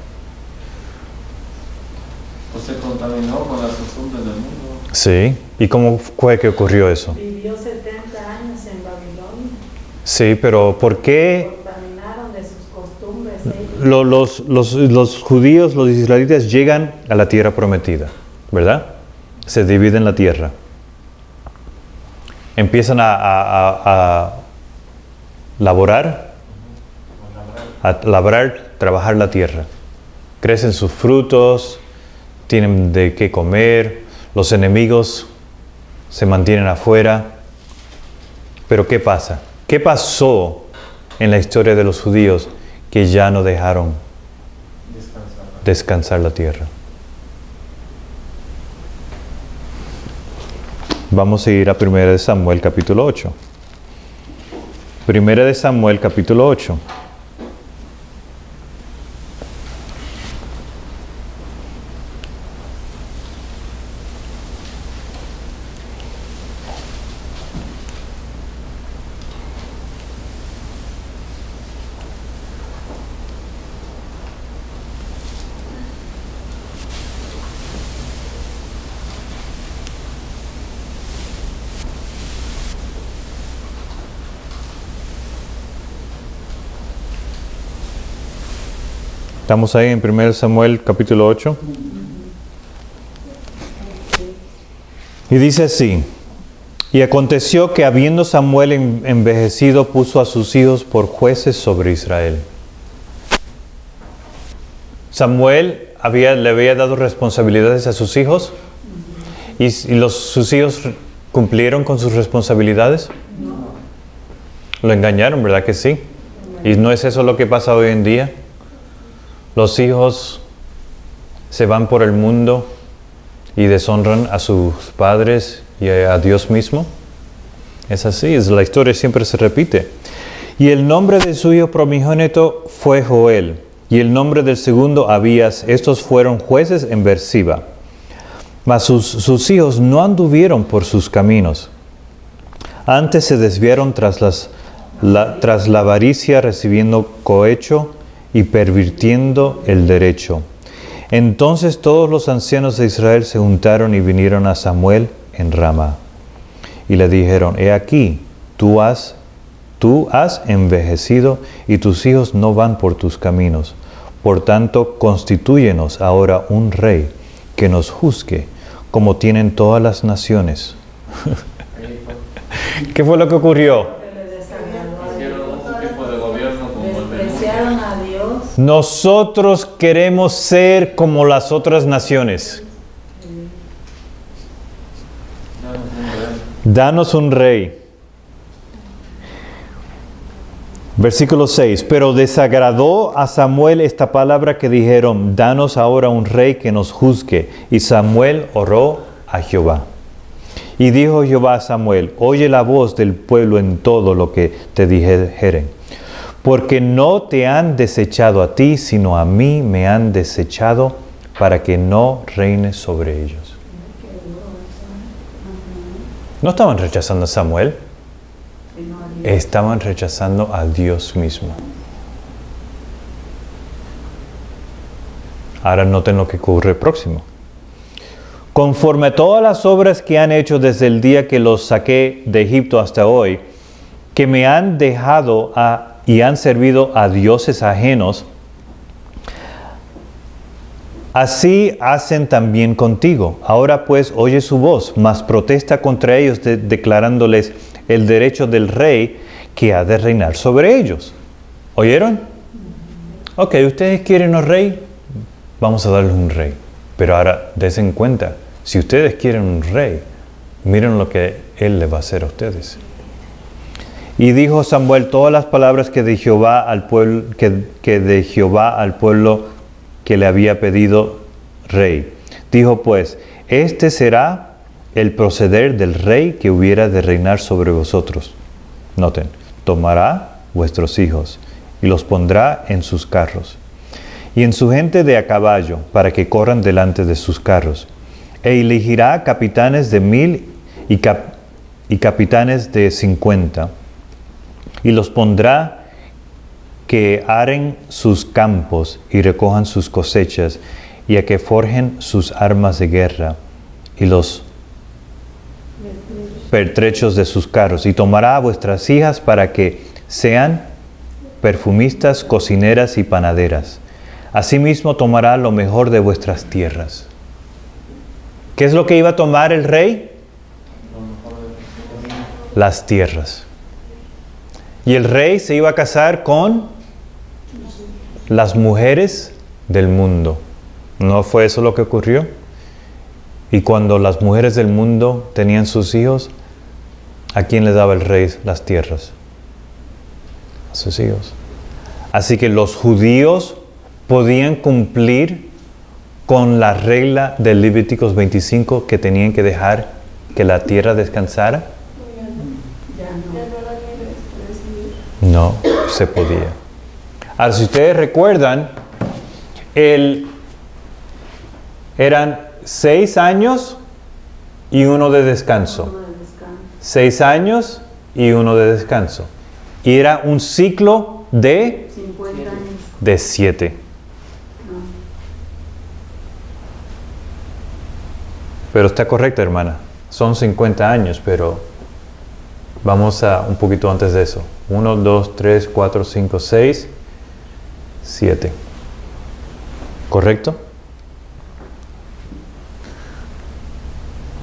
Pues se contaminó con las costumbres del mundo. Sí. ¿Y cómo fue que ocurrió eso? Vivió 70 años en Babilonia. Sí, pero ¿por qué Contaminaron de sus costumbres ellos. los judíos, los israelitas llegan a la tierra prometida? ¿Verdad? Se dividen la tierra. Empiezan a labrar, trabajar la tierra. Crecen sus frutos, tienen de qué comer, los enemigos se mantienen afuera. Pero ¿qué pasa? ¿Qué pasó en la historia de los judíos que ya no dejaron descansar la tierra? Vamos a ir a 1 de Samuel capítulo 8. 1 de Samuel capítulo 8. Estamos ahí en 1 Samuel capítulo 8. Y dice así: y aconteció que habiendo Samuel envejecido, puso a sus hijos por jueces sobre Israel. Samuel le había dado responsabilidades a sus hijos. ¿Y sus hijos cumplieron con sus responsabilidades? Lo engañaron, ¿verdad que sí? ¿Y no es eso lo que pasa hoy en día? Los hijos se van por el mundo y deshonran a sus padres y a Dios mismo. Es así, la historia siempre se repite. Y el nombre de su hijo primogénito fue Joel, y el nombre del segundo Abías. Estos fueron jueces en Beersheba. Mas sus hijos no anduvieron por sus caminos. Antes se desviaron tras la avaricia, recibiendo cohecho y pervirtiendo el derecho. Entonces todos los ancianos de Israel se juntaron y vinieron a Samuel en Ramá. Y le dijeron: he aquí, tú has envejecido y tus hijos no van por tus caminos. Por tanto, constitúyenos ahora un rey que nos juzgue, como tienen todas las naciones. ¿Qué fue lo que ocurrió? Nosotros queremos ser como las otras naciones. Danos un rey. Versículo 6. Pero desagradó a Samuel esta palabra que dijeron: danos ahora un rey que nos juzgue. Y Samuel oró a Jehová. Y dijo Jehová a Samuel: oye la voz del pueblo en todo lo que te dijeren. Porque no te han desechado a ti, sino a mí me han desechado para que no reine sobre ellos. No estaban rechazando a Samuel, estaban rechazando a Dios mismo. Ahora noten lo que ocurre próximo. Conforme a todas las obras que han hecho desde el día que los saqué de Egipto hasta hoy, que me han dejado y han servido a dioses ajenos, así hacen también contigo. Ahora pues oye su voz, mas protesta contra ellos declarándoles el derecho del rey que ha de reinar sobre ellos. ¿Oyeron? Ok, ustedes quieren un rey, vamos a darles un rey. Pero ahora dense cuenta, si ustedes quieren un rey, miren lo que él le va a hacer a ustedes. Y dijo Samuel todas las palabras que de Jehová al pueblo, que de Jehová al pueblo que le había pedido rey. Dijo pues, este será el proceder del rey que hubiera de reinar sobre vosotros. Noten, tomará vuestros hijos y los pondrá en sus carros y en su gente de a caballo para que corran delante de sus carros. E elegirá capitanes de 1000 y capitanes de 50 y los pondrá que aren sus campos y recojan sus cosechas y a que forjen sus armas de guerra y los pertrechos de sus carros, y tomará a vuestras hijas para que sean perfumistas, cocineras y panaderas. Asimismo tomará lo mejor de vuestras tierras. ¿Qué es lo que iba a tomar el rey? Las tierras. Y el rey se iba a casar con las mujeres del mundo. ¿No fue eso lo que ocurrió? Y cuando las mujeres del mundo tenían sus hijos, ¿a quién le daba el rey las tierras? A sus hijos. Así que los judíos podían cumplir con la regla de Levíticos 25 que tenían que dejar que la tierra descansara. No se podía. Ahora, si ustedes recuerdan, eran 6 años y 1 de descanso. 6 años y 1 de descanso. Y era un ciclo de 50 años. De 7. Pero está correcta, hermana. Son 50 años, pero vamos a un poquito antes de eso. 1, 2, 3, 4, 5, 6, 7. ¿Correcto?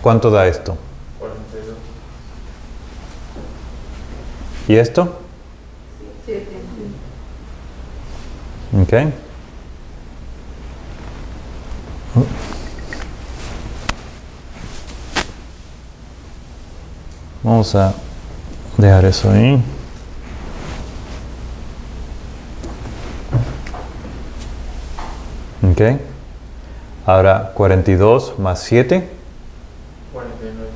¿Cuánto da esto? 42. ¿Y esto? 7. Ok. Vamos a dejar eso ahí. Ok. Ahora 42 más 7. 49.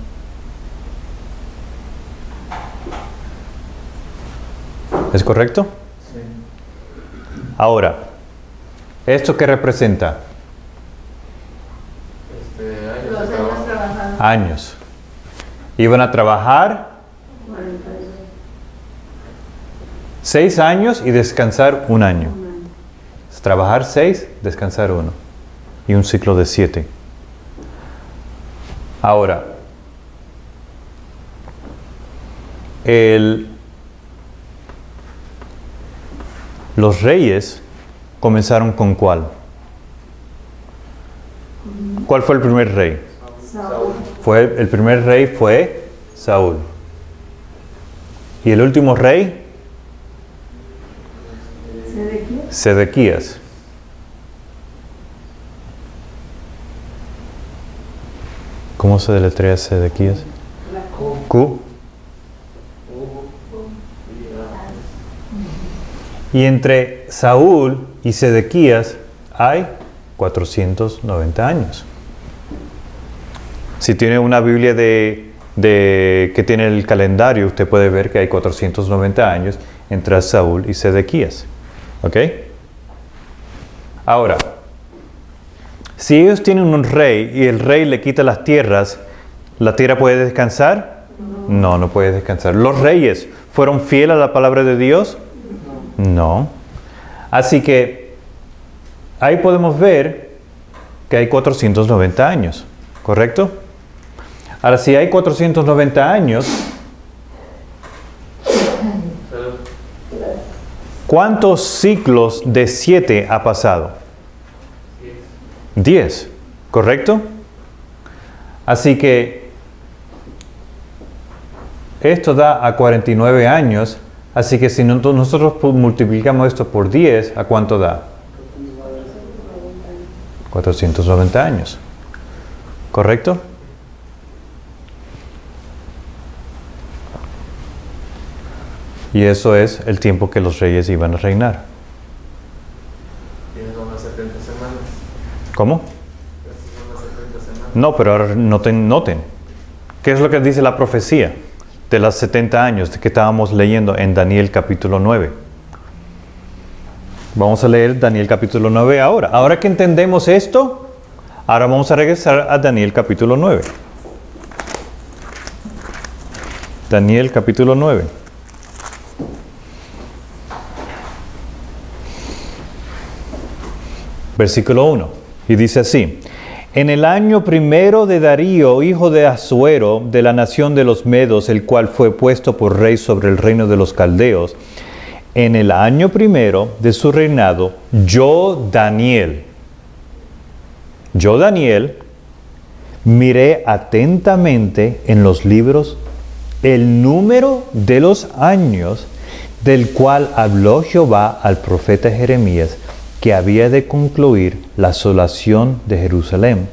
¿Es correcto? Sí. Ahora, ¿esto qué representa? Años Los de años trabajo. trabajados. Años. Iban a trabajar 42. 6 años y descansar 1 año. Trabajar 6, descansar 1. Y un ciclo de 7. Ahora, los reyes comenzaron con ¿cuál? ¿Cuál fue el primer rey? Saúl. El primer rey fue Saúl. ¿Y el último rey? Sedequías. ¿Cómo se deletrea Sedequías? Q. Y entre Saúl y Sedequías hay 490 años. Si tiene una Biblia que tiene el calendario, usted puede ver que hay 490 años entre Saúl y Sedequías. ¿Ok? Ahora, Si ellos tienen un rey y el rey le quita las tierras, ¿la tierra puede descansar? No, no puede descansar. ¿Los reyes fueron fieles a la palabra de Dios? No. Así que ahí podemos ver que hay 490 años, ¿correcto? Ahora, si hay 490 años, ¿cuántos ciclos de 7 ha pasado? 10, ¿correcto? Así que esto da a 49 años, así que si nosotros multiplicamos esto por 10, ¿a cuánto da? 490 años, ¿correcto? Y eso es el tiempo que los reyes iban a reinar. Tienes unas 70 semanas. ¿Cómo? Esas son las 70 semanas. No, pero ahora noten. ¿Qué es lo que dice la profecía de los 70 años que estábamos leyendo en Daniel capítulo 9? Vamos a leer Daniel capítulo 9 ahora. Ahora que entendemos esto, ahora vamos a regresar a Daniel capítulo 9. Daniel capítulo 9. Versículo 1. Y dice así: En el año primero de Darío, hijo de Asuero, de la nación de los Medos, el cual fue puesto por rey sobre el reino de los caldeos, en el año primero de su reinado, yo, Daniel, miré atentamente en los libros el número de los años del cual habló Jehová al profeta Jeremías, que había de concluir la asolación de Jerusalén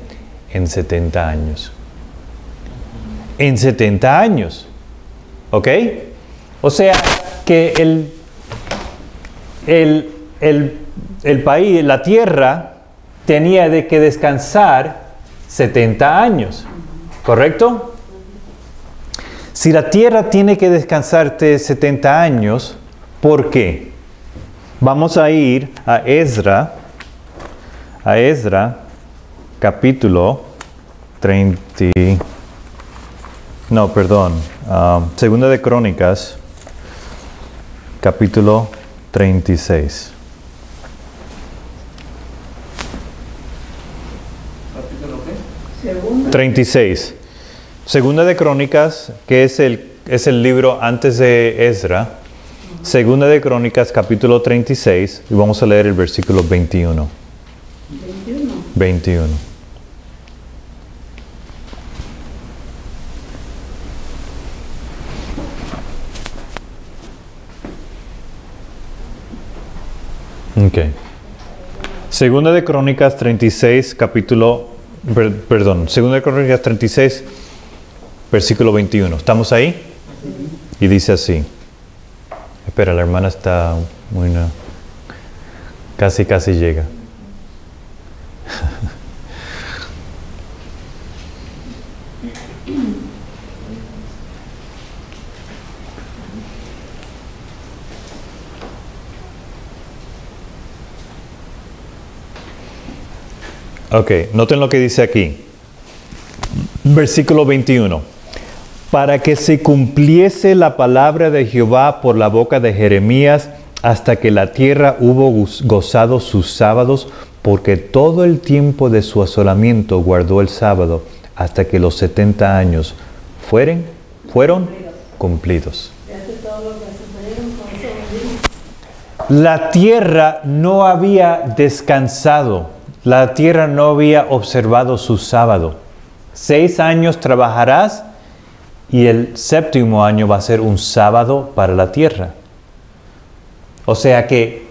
en 70 años. En 70 años. ¿Ok? O sea que el país, la tierra, tenía de que descansar 70 años. ¿Correcto? Si la tierra tiene que descansarte 70 años, ¿por qué? Vamos a ir a Esdra capítulo 30, Segunda de Crónicas, capítulo 36. ¿Capítulo qué? Segunda. 36. Segunda de Crónicas, que es el libro antes de Esdra. Segunda de Crónicas, capítulo 36, y vamos a leer el versículo 21. 21. Ok. Segunda de Crónicas 36, Segunda de Crónicas 36, versículo 21. ¿Estamos ahí? Y dice así. Espera, la hermana está casi llega. Ok, noten lo que dice aquí. Versículo 21. Para que se cumpliese la palabra de Jehová por la boca de Jeremías, hasta que la tierra hubo gozado sus sábados, porque todo el tiempo de su asolamiento guardó el sábado, hasta que los 70 años fueron cumplidos. La tierra no había descansado, la tierra no había observado su sábado. 6 años trabajarás, y el 7º año va a ser un sábado para la tierra. O sea que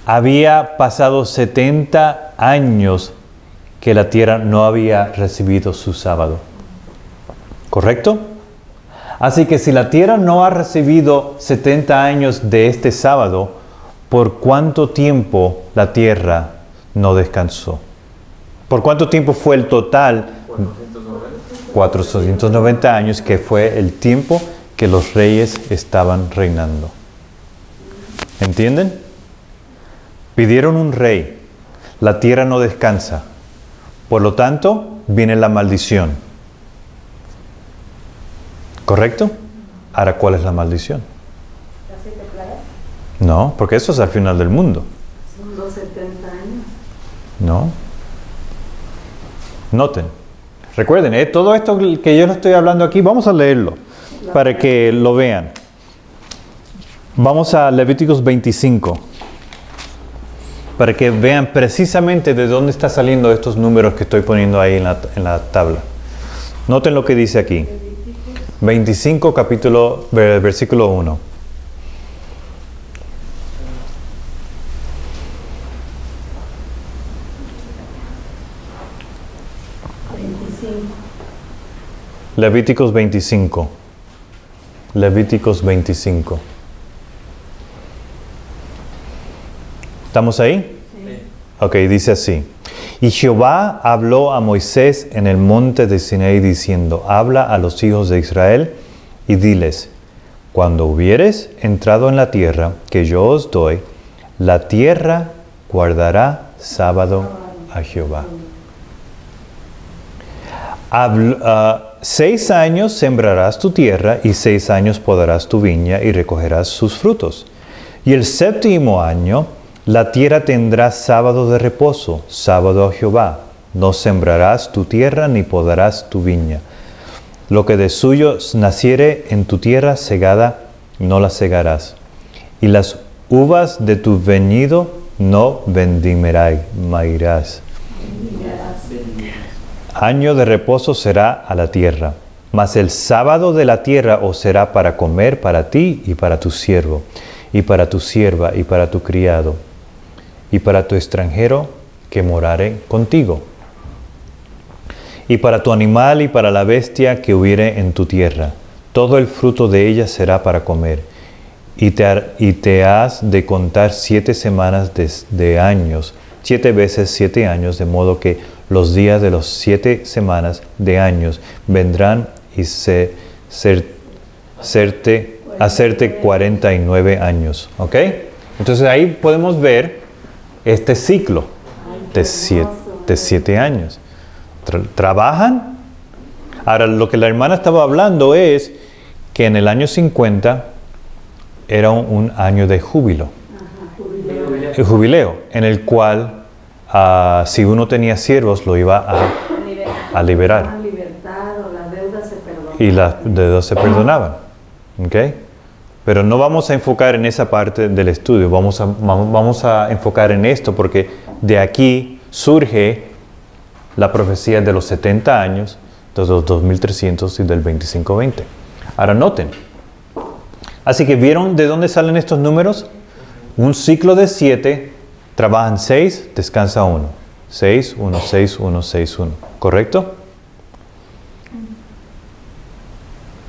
había pasado 70 años que la tierra no había recibido su sábado. ¿Correcto? Así que si la tierra no ha recibido 70 años de este sábado, ¿por cuánto tiempo la tierra no descansó? ¿Por cuánto tiempo fue el total? 490 años, que fue el tiempo que los reyes estaban reinando. ¿Entienden? Pidieron un rey. la tierra no descansa. Por lo tanto, viene la maldición. ¿Correcto? Ahora, ¿cuál es la maldición? ¿Las 7 plagas? No, porque eso es al final del mundo. Son los 70 años. No. Noten. Recuerden, todo esto que yo les estoy hablando aquí, vamos a leerlo para que lo vean. Vamos a Levíticos 25. Para que vean precisamente de dónde están saliendo estos números que estoy poniendo ahí en la tabla. Noten lo que dice aquí. 25, versículo 1. Levíticos 25. Levíticos 25. ¿Estamos ahí? Sí. Ok, dice así. Y Jehová habló a Moisés en el monte de Sinaí diciendo, habla a los hijos de Israel y diles, cuando hubieres entrado en la tierra que yo os doy, la tierra guardará sábado a Jehová. 6 años sembrarás tu tierra y 6 años podarás tu viña y recogerás sus frutos. Y el 7º año la tierra tendrá sábado de reposo, sábado a Jehová. No sembrarás tu tierra ni podarás tu viña. Lo que de suyo naciere en tu tierra segada, no la segarás. Y las uvas de tu viñedo no vendimarás. Año de reposo será a la tierra, mas el sábado de la tierra os será para comer para ti y para tu siervo, y para tu sierva, y para tu criado, y para tu extranjero que morare contigo, y para tu animal y para la bestia que hubiere en tu tierra. Todo el fruto de ella será para comer, y te has de contar 7 semanas de años, 7 veces 7 años, de modo que los días de los 7 semanas de años vendrán y hacerte 49 años. ¿Ok? Entonces ahí podemos ver este ciclo de 7 años. Trabajan. Ahora, lo que la hermana estaba hablando es que en el año 50 era un año de júbilo. El jubileo, en el cual si uno tenía siervos lo iba a liberar. Y las deudas se perdonaban. ¿Okay? Pero no vamos a enfocar en esa parte del estudio, vamos a enfocar en esto porque de aquí surge la profecía de los 70 años, de los 2300 y del 2520. Ahora noten. Así que ¿vieron de dónde salen estos números? Un ciclo de 7, trabajan 6, descansa 1. 6, 1, 6, 1, 6, 1. ¿Correcto?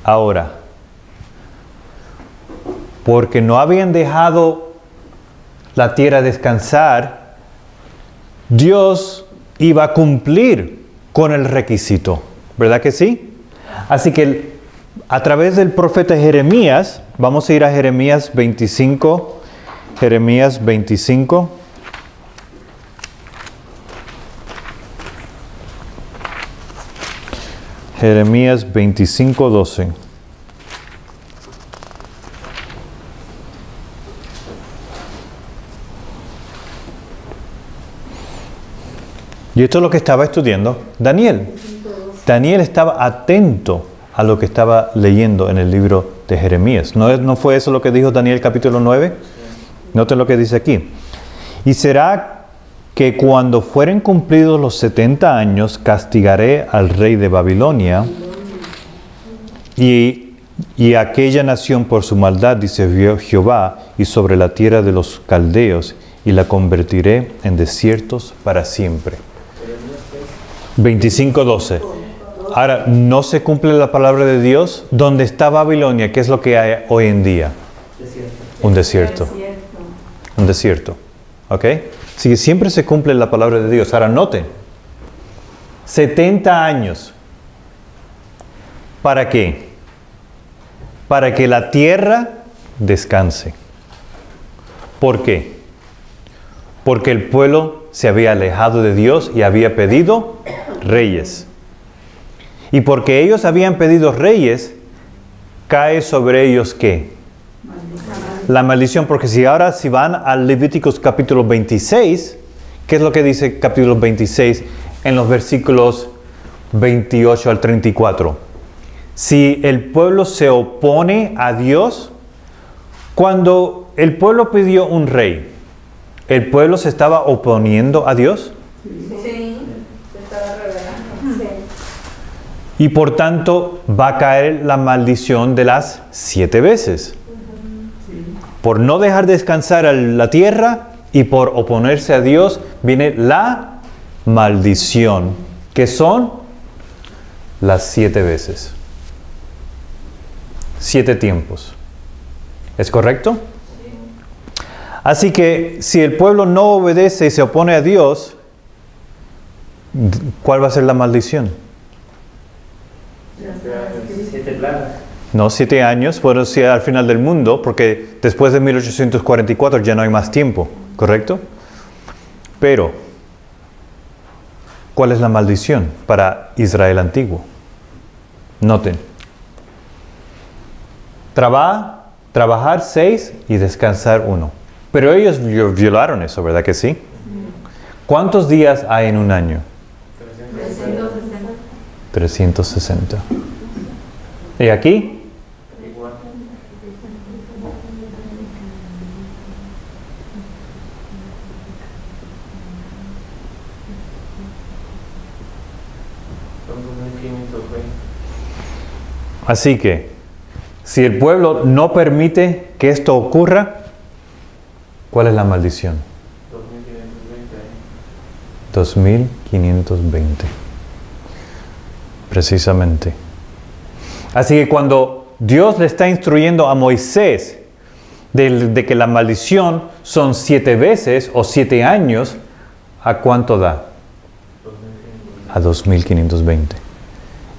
Ahora, porque no habían dejado la tierra descansar, Dios iba a cumplir con el requisito. ¿Verdad que sí? Así que a través del profeta Jeremías, vamos a ir a Jeremías 25. Jeremías 25. Jeremías 25, 12. Y esto es lo que estaba estudiando Daniel. Daniel estaba atento a lo que estaba leyendo en el libro de Jeremías. ¿No fue eso lo que dijo Daniel capítulo 9? Noten lo que dice aquí. Y será que cuando fueren cumplidos los 70 años, castigaré al rey de Babilonia y aquella nación por su maldad, dice Jehová, y sobre la tierra de los caldeos, y la convertiré en desiertos para siempre. 25:12. Ahora, ¿no se cumple la palabra de Dios? ¿Dónde está Babilonia? ¿Qué es lo que hay hoy en día? Un desierto. Un desierto. ¿Ok? Así que siempre se cumple la palabra de Dios. Ahora, noten. 70 años. ¿Para qué? Para que la tierra descanse. ¿Por qué? Porque el pueblo se había alejado de Dios y había pedido reyes. Y porque ellos habían pedido reyes, cae sobre ellos ¿qué? La maldición. Porque si van a Levíticos capítulo 26, ¿qué es lo que dice capítulo 26 en los versículos 28 al 34? Si el pueblo se opone a Dios, cuando el pueblo pidió un rey, ¿el pueblo se estaba oponiendo a Dios? Sí, se estaba rebelando. Sí. Y por tanto va a caer la maldición de las 7 veces. Por no dejar descansar a la tierra y por oponerse a Dios viene la maldición, que son las 7 veces. 7 tiempos. ¿Es correcto? Así que si el pueblo no obedece y se opone a Dios, ¿cuál va a ser la maldición? 7 plagas. No, 7 años, fueron al final del mundo, porque después de 1844 ya no hay más tiempo, ¿correcto? Pero, ¿cuál es la maldición para Israel antiguo? Noten. Trabajar 6 y descansar 1. Pero ellos violaron eso, ¿verdad que sí? ¿Cuántos días hay en un año? 360. ¿Y aquí? Igual. Son 2520. Así que, si el pueblo no permite que esto ocurra, ¿cuál es la maldición? 2520. Precisamente. Así que cuando Dios le está instruyendo a Moisés de que la maldición son 7 veces o 7 años, ¿a cuánto da? A 2520.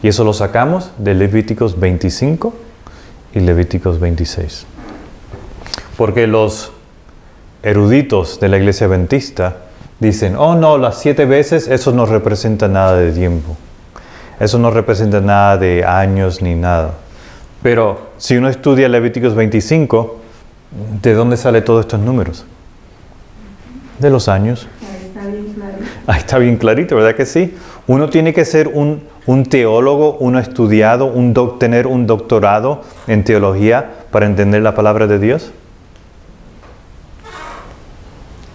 Y eso lo sacamos de Levíticos 25 y Levíticos 26. Porque los eruditos de la iglesia adventista dicen, oh no, las 7 veces, eso no representa nada de tiempo. Eso no representa nada de años ni nada. Pero si uno estudia Levíticos 25, ¿de dónde salen todos estos números? De los años. Ahí está bien clarito. Ahí está bien clarito, ¿verdad que sí? Uno tiene que ser un teólogo, uno estudiado, tener un doctorado en teología para entender la palabra de Dios.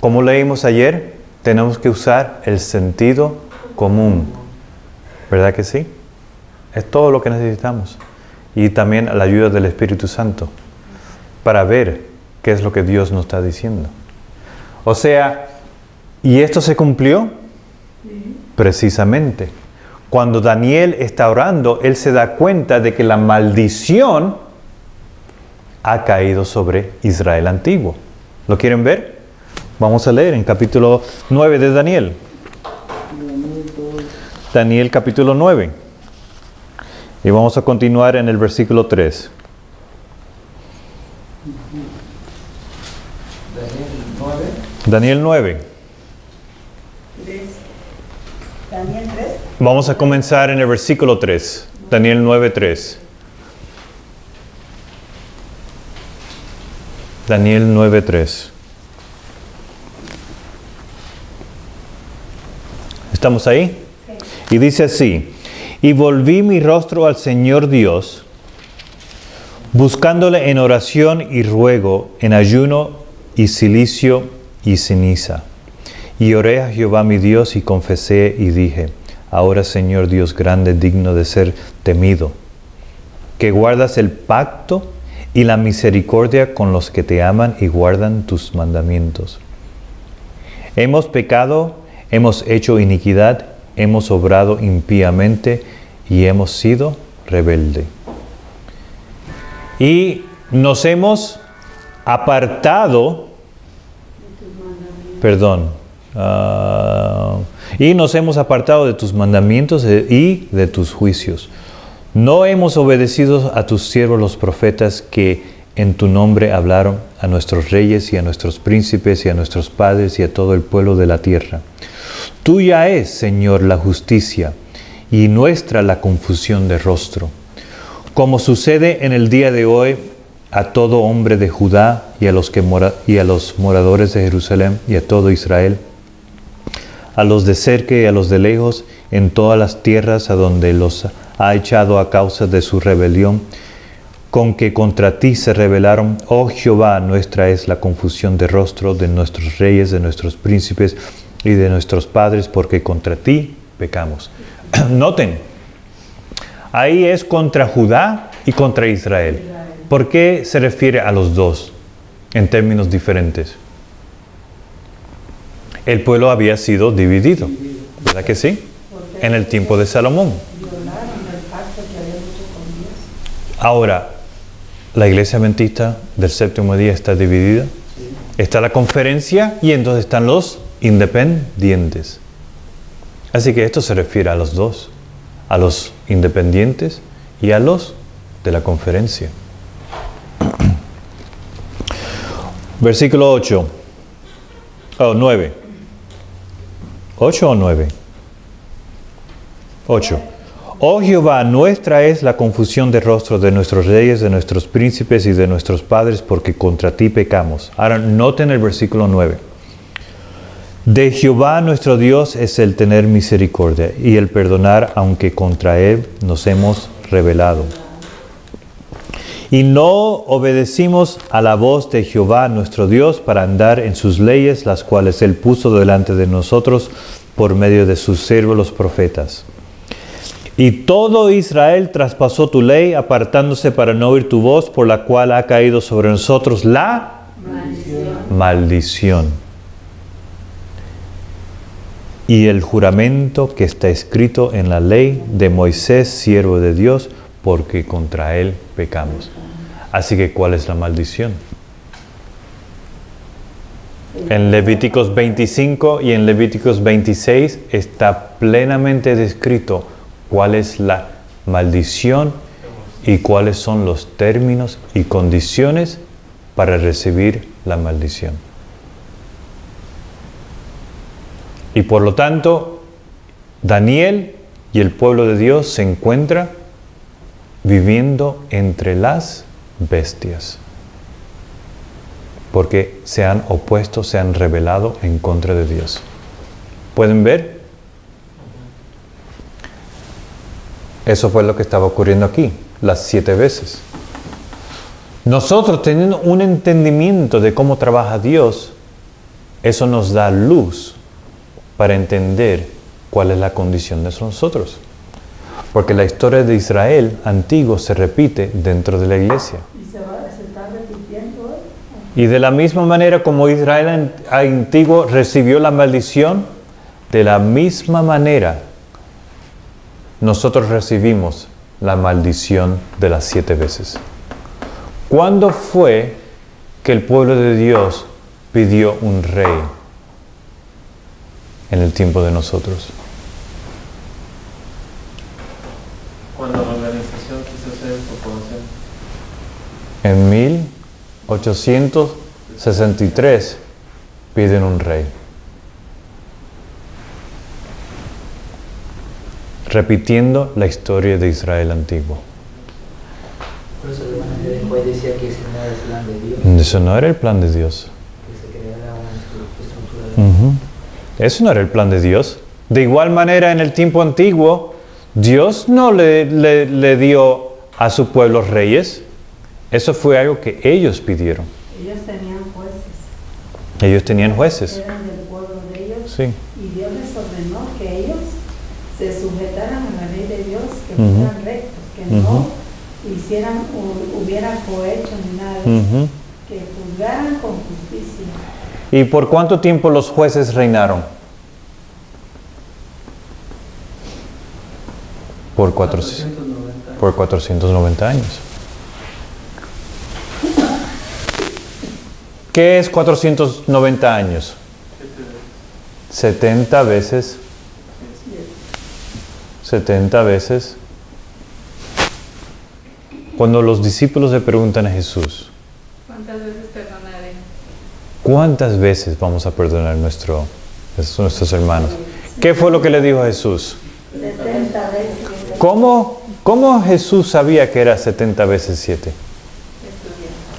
Como leímos ayer, tenemos que usar el sentido común. ¿Verdad que sí? Es todo lo que necesitamos. Y también la ayuda del Espíritu Santo para ver qué es lo que Dios nos está diciendo. O sea, ¿y esto se cumplió? Sí. Precisamente. Cuando Daniel está orando, él se da cuenta de que la maldición ha caído sobre Israel antiguo. ¿Lo quieren ver? Vamos a leer en capítulo 9 de Daniel. Daniel capítulo 9. Y vamos a continuar en el versículo 3. Daniel 9. Daniel 3. Vamos a comenzar en el versículo 3. Daniel 9, 3. Daniel 9, 3. ¿Estamos ahí? Y dice así, y volví mi rostro al Señor Dios, buscándole en oración y ruego, en ayuno y cilicio y ceniza. Y oré a Jehová mi Dios y confesé y dije, ahora Señor Dios grande, digno de ser temido, que guardas el pacto y la misericordia con los que te aman y guardan tus mandamientos. Hemos pecado, hemos hecho iniquidad, hemos obrado impíamente y hemos sido rebelde. Y nos hemos apartado, y nos hemos apartado de tus mandamientos y de tus juicios. No hemos obedecido a tus siervos los profetas que en tu nombre hablaron a nuestros reyes y a nuestros príncipes y a nuestros padres y a todo el pueblo de la tierra. Tuya es, Señor, la justicia y nuestra la confusión de rostro. Como sucede en el día de hoy a todo hombre de Judá y a los moradores de Jerusalén y a todo Israel, a los de cerca y a los de lejos, en todas las tierras a donde los ha echado a causa de su rebelión, con que contra ti se rebelaron. Oh Jehová, nuestra es la confusión de rostro de nuestros reyes, de nuestros príncipes y de nuestros padres, porque contra ti pecamos. Noten, ahí es contra Judá y contra Israel. ¿Por qué se refiere a los dos en términos diferentes? El pueblo había sido dividido, ¿verdad que sí? En el tiempo de Salomón. Ahora, la iglesia adventista del séptimo día está dividida. Está la conferencia y entonces están los independientes. Así que esto se refiere a los dos, a los independientes y a los de la conferencia. Versículo 8. 9. 8 o 9. 8. Oh Jehová, nuestra es la confusión de rostro de nuestros reyes, de nuestros príncipes y de nuestros padres, porque contra ti pecamos. Ahora noten el versículo 9. De Jehová nuestro Dios es el tener misericordia y el perdonar, aunque contra Él nos hemos rebelado. Y no obedecimos a la voz de Jehová nuestro Dios para andar en sus leyes, las cuales Él puso delante de nosotros por medio de sus siervos los profetas. Y todo Israel traspasó tu ley, apartándose para no oír tu voz, por la cual ha caído sobre nosotros la maldición. Y el juramento que está escrito en la ley de Moisés, siervo de Dios, porque contra él pecamos. Así que, ¿cuál es la maldición? En Levíticos 25 y en Levíticos 26 está plenamente descrito cuál es la maldición y cuáles son los términos y condiciones para recibir la maldición. Y por lo tanto, Daniel y el pueblo de Dios se encuentran viviendo entre las bestias, porque se han opuesto, se han rebelado en contra de Dios. ¿Pueden ver? Eso fue lo que estaba ocurriendo aquí, las 7 veces. Nosotros, teniendo un entendimiento de cómo trabaja Dios, eso nos da luz para entender cuál es la condición de nosotros. Porque la historia de Israel antiguo se repite dentro de la iglesia. ¿Y se está repitiendo hoy? Y de la misma manera como Israel antiguo recibió la maldición, de la misma manera nosotros recibimos la maldición de las 7 veces. ¿Cuándo fue que el pueblo de Dios pidió un rey en el tiempo de nosotros? Cuando la organización quiso hacer su población. En 1863 piden un rey. Repitiendo la historia de Israel antiguo. Por eso después decía que ese no era el plan de Dios. Eso no era el plan de Dios. Que se creara una estructura. Eso no era el plan de Dios. De igual manera, en el tiempo antiguo, Dios no le dio a su pueblo reyes. Eso fue algo que ellos pidieron. Ellos tenían jueces. Ellos tenían jueces. Eran del pueblo de ellos. Sí. Y Dios les ordenó que ellos se sujetaran a la ley de Dios, que fueran rectos, que no hubieran cohecho ni nada de eso, que juzgaran con justicia. ¿Y por cuánto tiempo los jueces reinaron? Por 490 años. ¿Qué es 490 años? 70 veces. 70 veces. Cuando los discípulos le preguntan a Jesús, ¿Cuántas veces perdona ¿Cuántas veces vamos a perdonar a nuestros hermanos? ¿Qué fue lo que le dijo a Jesús? 70 veces. ¿Cómo Jesús sabía que era 70 veces 7?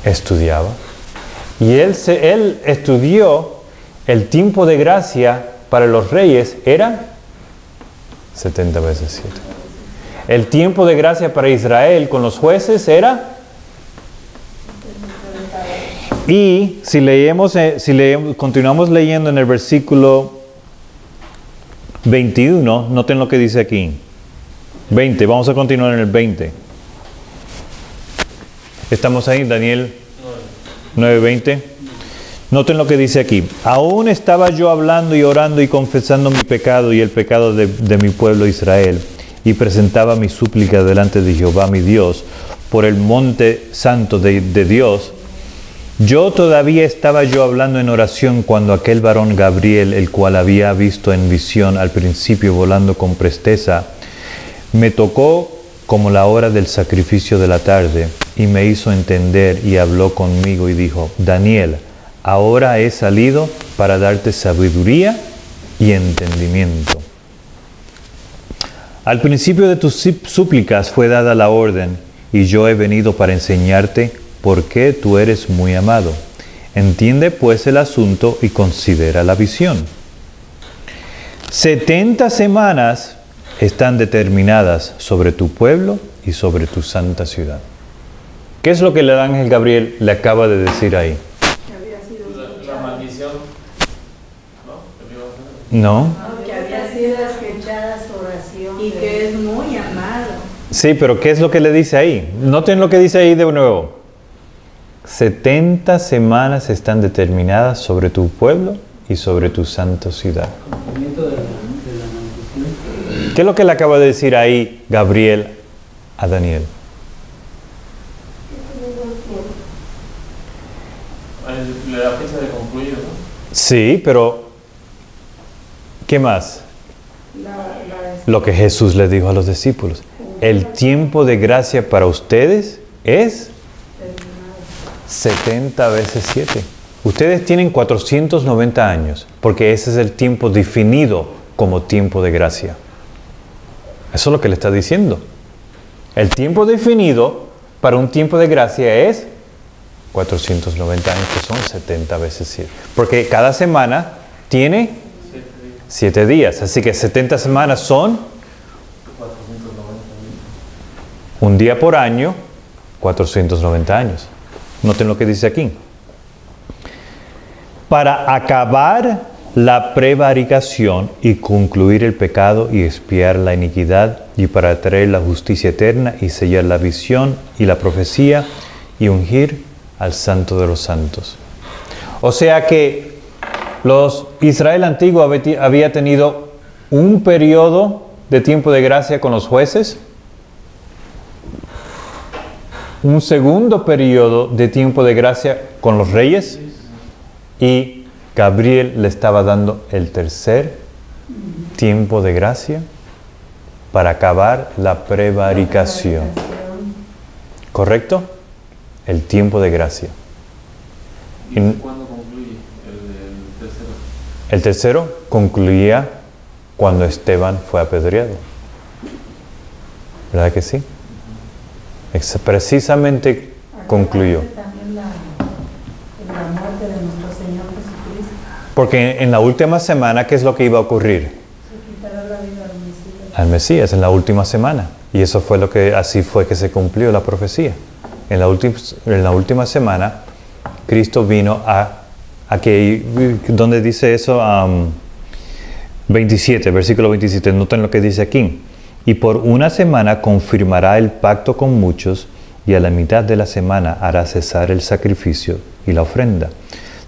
Estudiaba. Y él estudió el tiempo de gracia para los reyes era 70 veces 7. El tiempo de gracia para Israel con los jueces era. Y si continuamos leyendo en el versículo 21, noten lo que dice aquí. 20, vamos a continuar en el 20. Estamos ahí, Daniel 9:20. Noten lo que dice aquí. Aún estaba yo hablando y orando y confesando mi pecado y el pecado de mi pueblo Israel, y presentaba mi súplica delante de Jehová mi Dios por el monte santo de Dios. Yo todavía estaba yo hablando en oración cuando aquel varón Gabriel, el cual había visto en visión al principio volando con presteza, me tocó como la hora del sacrificio de la tarde y me hizo entender y habló conmigo y dijo: Daniel, ahora he salido para darte sabiduría y entendimiento. Al principio de tus súplicas fue dada la orden, y yo he venido para enseñarte por qué tú eres muy amado. Entiende pues el asunto y considera la visión. 70 semanas están determinadas sobre tu pueblo y sobre tu santa ciudad. ¿Qué es lo que el ángel Gabriel le acaba de decir ahí? La maldición. No. Que había sido escuchada su oración. Y que es muy amado. Sí, pero ¿qué es lo que le dice ahí? Noten lo que dice ahí de nuevo. 70 semanas están determinadas sobre tu pueblo y sobre tu santa ciudad. Cumplimiento de la maldición. ¿Qué es lo que le acaba de decir ahí Gabriel a Daniel? La fecha de concluir, ¿no? Sí, pero ¿qué más? Lo que Jesús le dijo a los discípulos. El tiempo de gracia para ustedes es 70 veces 7. Ustedes tienen 490 años, porque ese es el tiempo definido como tiempo de gracia. Eso es lo que le está diciendo. El tiempo definido para un tiempo de gracia es 490 años, que son 70 veces 7. Porque cada semana tiene 7 días. Así que 70 semanas son 490. un día por año, 490 años. Noten lo que dice aquí. Para acabar la prevaricación y concluir el pecado y expiar la iniquidad, y para traer la justicia eterna y sellar la visión y la profecía y ungir al Santo de los Santos. O sea que Israel antiguo había tenido un periodo de tiempo de gracia con los jueces, un segundo periodo de tiempo de gracia con los reyes, y Gabriel le estaba dando el tercer tiempo de gracia para acabar la prevaricación. ¿Correcto? El tiempo de gracia. ¿Y cuándo concluye el tercero? El tercero concluía cuando Esteban fue apedreado. ¿Verdad que sí? Precisamente concluyó. También la muerte de nuestro Señor Jesucristo. Porque en la última semana, ¿qué es lo que iba a ocurrir? Se quitará la vida al Mesías. Al Mesías, en la última semana. Y eso fue así fue que se cumplió la profecía. En la última semana, Cristo vino ¿dónde dice eso? 27, versículo 27, noten lo que dice aquí. Y por una semana confirmará el pacto con muchos, y a la mitad de la semana hará cesar el sacrificio y la ofrenda.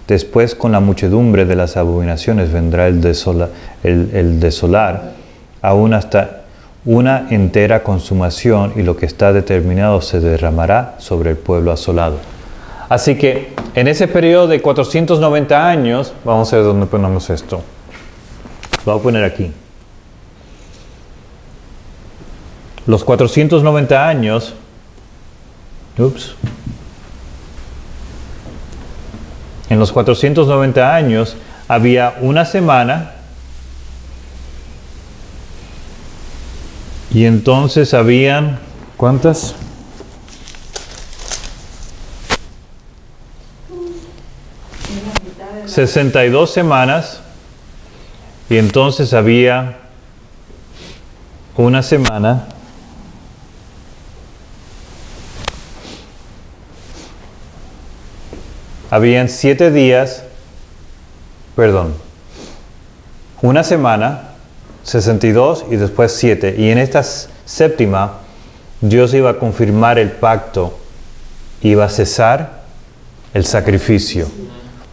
Después, con la muchedumbre de las abominaciones vendrá el desolar, aún hasta una entera consumación, y lo que está determinado se derramará sobre el pueblo asolado. Así que en ese periodo de 490 años, vamos a ver dónde ponemos esto. Lo voy a poner aquí. Los 490 años, En los 490 años había una semana y entonces habían, ¿cuántas? la mitad de la 62 semanas y entonces había una semana habían 7 días, perdón, una semana, 62 y después 7. Y en esta séptima, Dios iba a confirmar el pacto, iba a cesar el sacrificio.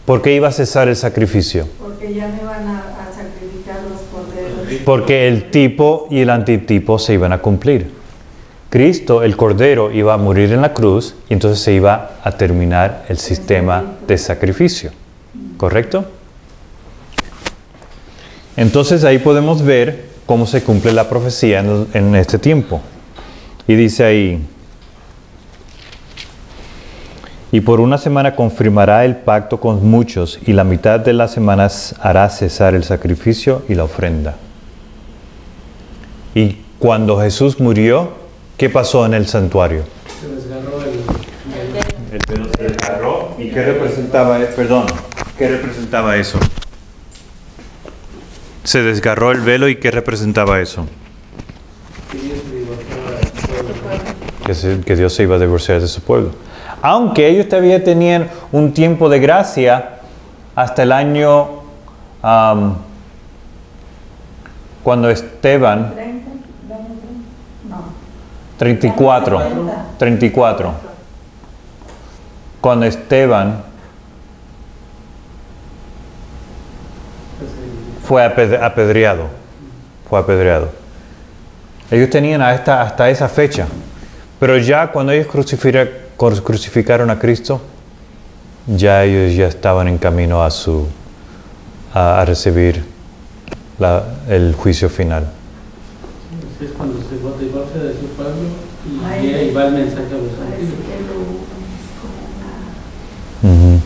¿Por qué iba a cesar el sacrificio? Porque ya no iban a sacrificar los corderos. Porque el tipo y el antitipo se iban a cumplir. Cristo, el Cordero, iba a morir en la cruz y entonces se iba a terminar el sistema de sacrificio. ¿Correcto? Entonces ahí podemos ver cómo se cumple la profecía en este tiempo. Y dice ahí, y por una semana confirmará el pacto con muchos y la mitad de las semanas hará cesar el sacrificio y la ofrenda. Y cuando Jesús murió, ¿qué pasó en el santuario? Se desgarró el El velo se desgarró. ¿Y qué representaba? ¿Qué representaba eso? Se desgarró el velo y ¿qué representaba eso? Que Dios se iba a divorciar de su pueblo. Aunque ellos todavía tenían un tiempo de gracia hasta el año cuando Esteban 30, no. 34. Cuando Esteban fue apedreado. Ellos tenían hasta esa fecha. Pero ya cuando ellos crucificaron a Cristo, ya ellos ya estaban en camino a recibir el juicio final. Es cuando se divorcia de su pueblo y Ay, ahí va el mensaje a los Parece antiguos. que lo es como una... Ujú.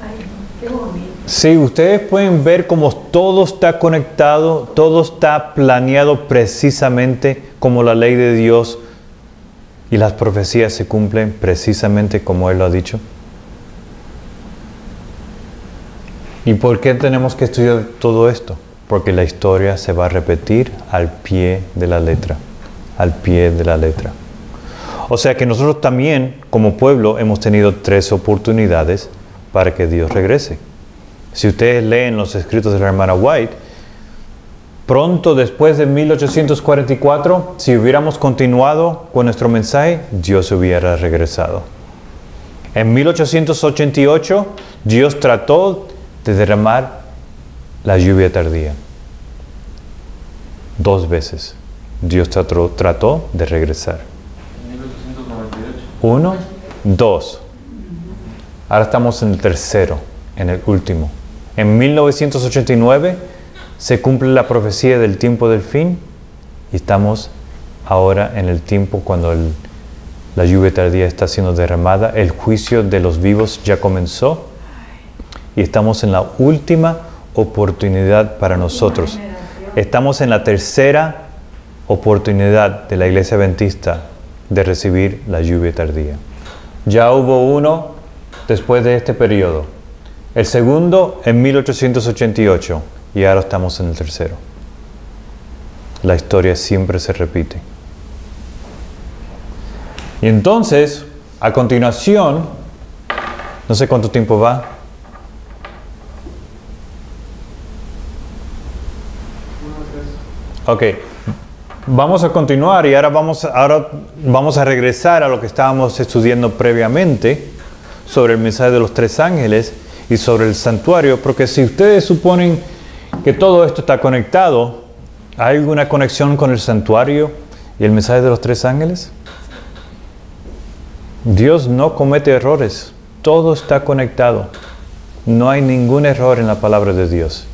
Ay, qué bonito. Sí, ustedes pueden ver cómo todo está conectado, todo está planeado precisamente como la ley de Dios y las profecías se cumplen precisamente como Él lo ha dicho. ¿Y por qué tenemos que estudiar todo esto? Porque la historia se va a repetir al pie de la letra, al pie de la letra. O sea que nosotros también, como pueblo, hemos tenido 3 oportunidades para que Dios regrese. Si ustedes leen los escritos de la hermana White, pronto después de 1844, si hubiéramos continuado con nuestro mensaje, Dios hubiera regresado. En 1888, Dios trató de derramar la lluvia tardía. 2 veces. Dios trató de regresar. En 1898. 1, 2. Ahora estamos en el tercero, en el último. En 1989 se cumple la profecía del tiempo del fin y estamos ahora en el tiempo cuando la lluvia tardía está siendo derramada. El juicio de los vivos ya comenzó y estamos en la última oportunidad para nosotros. Estamos en la tercera oportunidad de la Iglesia Adventista de recibir la lluvia tardía. Ya hubo uno después de este periodo. El segundo en 1888 y ahora estamos en el tercero. La historia siempre se repite. Y entonces, a continuación, no sé cuánto tiempo va. Ok, vamos a continuar y ahora vamos a regresar a lo que estábamos estudiando previamente sobre el mensaje de los 3 ángeles y sobre el santuario, porque si ustedes suponen que todo esto está conectado, ¿hay alguna conexión con el santuario y el mensaje de los 3 ángeles? Dios no comete errores, todo está conectado. No hay ningún error en la palabra de Dios.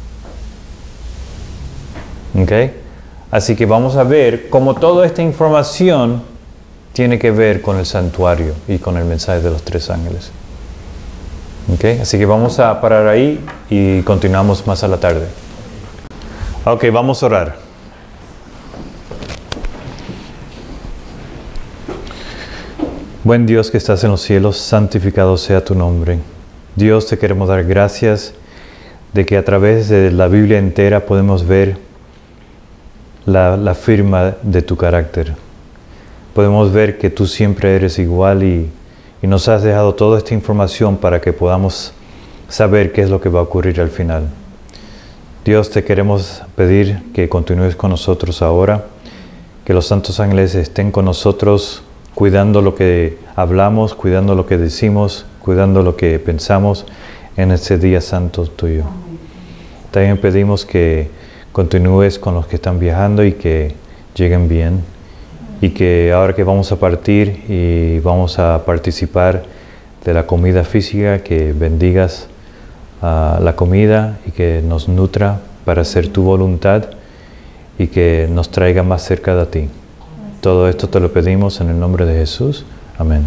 ¿Ok? Así que vamos a ver cómo toda esta información tiene que ver con el santuario y con el mensaje de los 3 ángeles. Okay, así que vamos a parar ahí y continuamos más a la tarde. Ok, vamos a orar. Buen Dios que estás en los cielos, santificado sea tu nombre. Dios, te queremos dar gracias de que a través de la Biblia entera podemos ver la firma de tu carácter. Podemos ver que tú siempre eres igual y nos has dejado toda esta información para que podamos saber qué es lo que va a ocurrir al final. Dios, te queremos pedir que continúes con nosotros ahora, que los santos ángeles estén con nosotros, cuidando lo que hablamos, cuidando lo que decimos, cuidando lo que pensamos en este día santo tuyo. También pedimos que continúes con los que están viajando y que lleguen bien. Y que ahora que vamos a partir y vamos a participar de la comida física, que bendigas la comida y que nos nutra para hacer tu voluntad y que nos traiga más cerca de ti. Todo esto te lo pedimos en el nombre de Jesús. Amén.